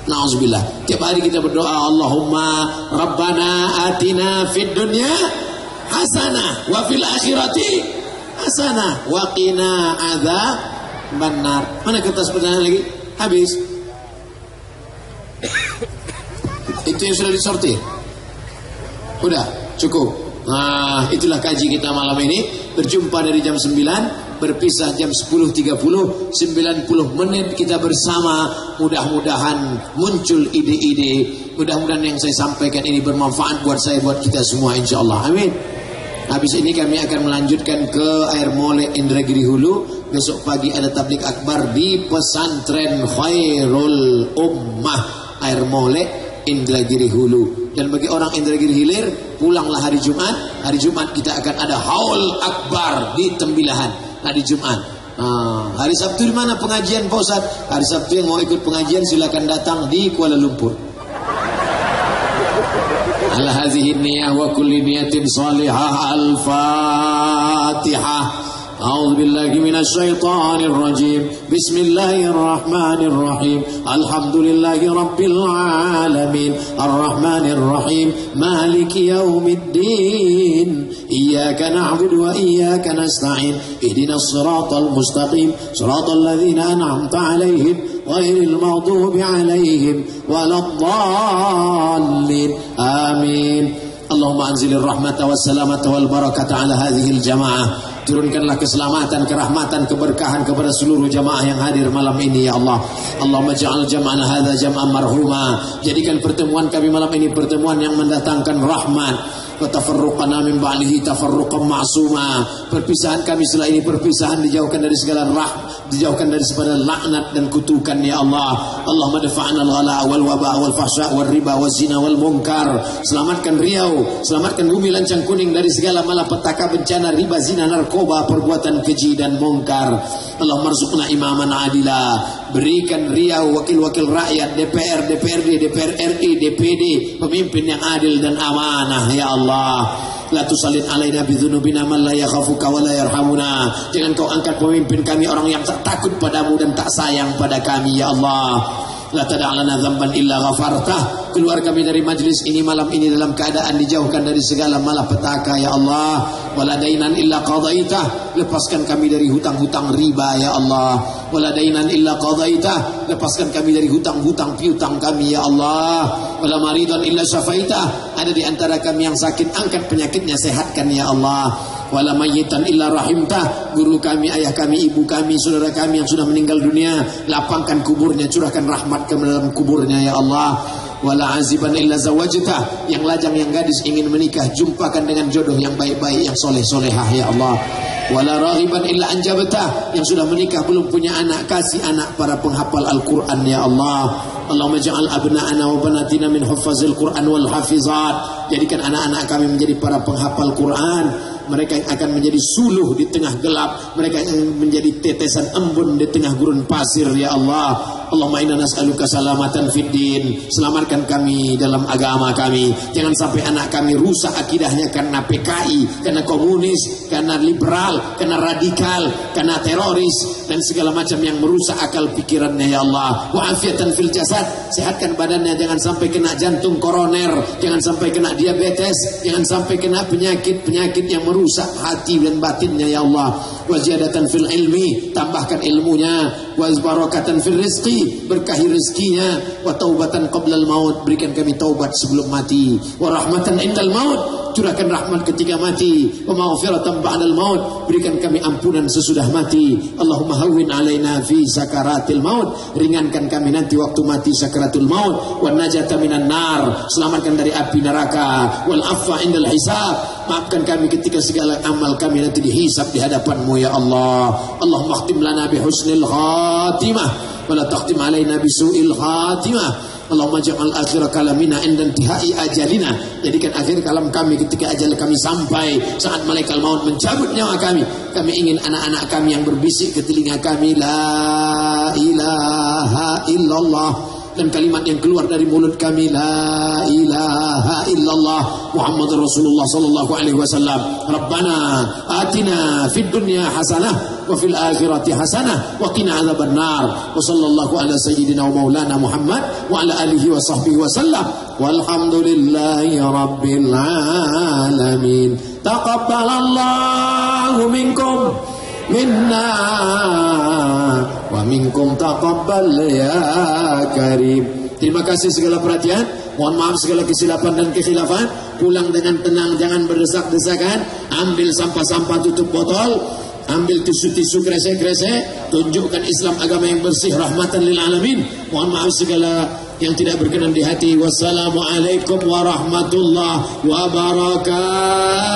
Nauzubillah. Tiap hari kita berdoa, Allahumma Rabbana atina fid dunya hasanah wa fil akhirati hasanah wa qina adzaban nar. Mana kertas pertanyaan lagi? Habis. Itu yang sudah disortir. Udah, cukup. Nah, itulah kaji kita malam ini. Berjumpa dari jam 9, berpisah jam 10.30, 90 menit kita bersama. Mudah-mudahan muncul ide-ide. Mudah-mudahan yang saya sampaikan ini bermanfaat buat saya, buat kita semua, insyaallah. Amin. Habis ini kami akan melanjutkan ke Air Molek Indragiri Hulu. Besok pagi ada tablik akbar di Pesantren Khairul Ummah Air Molek Indragiri Hulu. Dan bagi orang Indragiri Hilir, pulanglah hari Jumat. Hari Jumat kita akan ada haul akbar di Tembilahan hari Jumat. Hari Sabtu di mana pengajian Pak Ustaz? Hari Sabtu yang mau ikut pengajian silakan datang di Kuala Lumpur. Ala hadhihi niyah wa kulli niyatin salihah. Al-Fatihah. أعوذ بالله من الشيطان الرجيم بسم الله الرحمن الرحيم الحمد لله رب العالمين الرحمن الرحيم مالك يوم الدين إياك نعبد وإياك نستعين اهدنا الصراط المستقيم صراط الذين أنعمت عليهم غير المغضوب عليهم ولا الضالين آمين اللهم أنزل الرحمة والسلامة والبركة على هذه الجماعة. Turunkanlah keselamatan, kerahmatan, keberkahan kepada seluruh jamaah yang hadir malam ini ya Allah. Allahumma ja'al jam'ana hadza jam'an marhuma. Jadikan pertemuan kami malam ini pertemuan yang mendatangkan rahmat. Wa tafarruqana min ba'dihi tafarruqan ma'suma. Perpisahan kami setelah ini perpisahan dijauhkan dari segala dijauhkan dari segala laknat dan kutukan ya Allah. Allahumma dafa'na al-ghala wal waba wal fahsya wal riba wal zina wal munkar. Selamatkan Riau, selamatkan bumi Lancang Kuning dari segala malapetaka, bencana, riba, zina, narkoba, perbuatan keji dan mungkar. Allahumma rzuqna imaman adila. Berikan Riau wakil-wakil rakyat, DPR, DPRD, DPR RI, DPD, pemimpin yang adil dan amanah ya Allah. La tusallit alaina bidzunubina man la yakhafuka wa la yarhamuna. Jangan kau angkat pemimpin kami orang yang tak takut padamu dan tak sayang pada kami ya Allah. La tada'lana dzamban illa ghafartah. Keluar kami dari majlis ini malam ini dalam keadaan dijauhkan dari segala malapetaka ya Allah. Wala dainan illa qadaitah. Lepaskan kami dari hutang-hutang riba ya Allah. Wala dainan illa qadaitah. Lepaskan kami dari hutang-hutang piutang kami ya Allah. Wala maridan illa syafaitah. Ada di antara kami yang sakit, angkat penyakitnya, sehatkan ya Allah. Wala mayyitan illa rahimtah. Guru kami, ayah kami, ibu kami, saudara kami yang sudah meninggal dunia, lapangkan kuburnya, curahkan rahmat ke dalam kuburnya ya Allah. Wala aziban illa zawajtah. Yang lajang, yang gadis ingin menikah, jumpakan dengan jodoh yang baik-baik, yang soleh-solehah ya Allah. Wala raghiban illa anjabtah. Yang sudah menikah belum punya anak, kasih anak para penghafal Al-Quran ya Allah. Allahumma ja'al abna'ana wa banatina min huffazil Quran wal hafizat. Jadikan anak-anak kami menjadi para penghafal Quran. Mereka yang akan menjadi suluh di tengah gelap. Mereka yang menjadi tetesan embun di tengah gurun pasir ya Allah. Allahumma inna nas'aluka salamatan fid din. Selamatkan kami dalam agama kami. Jangan sampai anak kami rusak akidahnya karena PKI, karena komunis, karena liberal, karena radikal, karena teroris dan segala macam yang merusak akal pikirannya ya Allah. Wa afiatan fil jasad. Sehatkan badannya, jangan sampai kena jantung koroner, jangan sampai kena diabetes, jangan sampai kena penyakit-penyakit yang merusak hati dan batinnya ya Allah. Wa ziyadatan fil ilmi. Tambahkan ilmunya. Wa barakatan fil rizqi. Berkahi rezekinya. Wa taubatan qablal maut. Berikan kami taubat sebelum mati. Wa rahmatan indal maut. curahkan rahmat ketika mati, wa maghfiratan ba'dal maut, berikan kami ampunan sesudah mati. Allahumma hawwin alaina fi sakaratil maut, ringankan kami nanti waktu mati sakaratul maut, wan najata minan nar, selamatkan dari api neraka, wal afwa indal hisab, maafkan kami ketika segala amal kami nanti dihisab di hadapan-Mu ya Allah. Allahumma khtim lana bi husnil khatimah wa la takhtim alaina bi su'il khatimah. Allahumma ja'al akhir kalamina inda intihai ajalina, jadikan akhir kalam kami ketika ajal kami sampai, saat malaikat maut mencabut nyawa kami. Kami ingin anak-anak kami yang berbisik ke telinga kami la ilaha illallah, dan kalimat yang keluar dari mulut kami la ilaha illallah Muhammadur Rasulullah sallallahu alaihi wasallam. Rabbana atina fid dunya hasanah wa fil akhirati hasanah wa qina adzaban nar. Wa sallallahu ala sayyidina wa maulana Muhammad wa ala alihi wa sahbihi wa sallam. Walhamdulillahi rabbil alamin. Taqabbalallahu minkum minna wa minkum taqabbal ya karim. Terima kasih segala perhatian. Mohon maaf segala kesilapan dan kekhilafan. Pulang dengan tenang, jangan berdesak-desakan. Ambil sampah-sampah, tutup botol. Ambil tisu-tisu kresek-kresek. Tunjukkan Islam agama yang bersih, rahmatan lil alamin. Mohon maaf segala yang tidak berkenan di hati. Wassalamualaikum warahmatullahi wabarakatuh.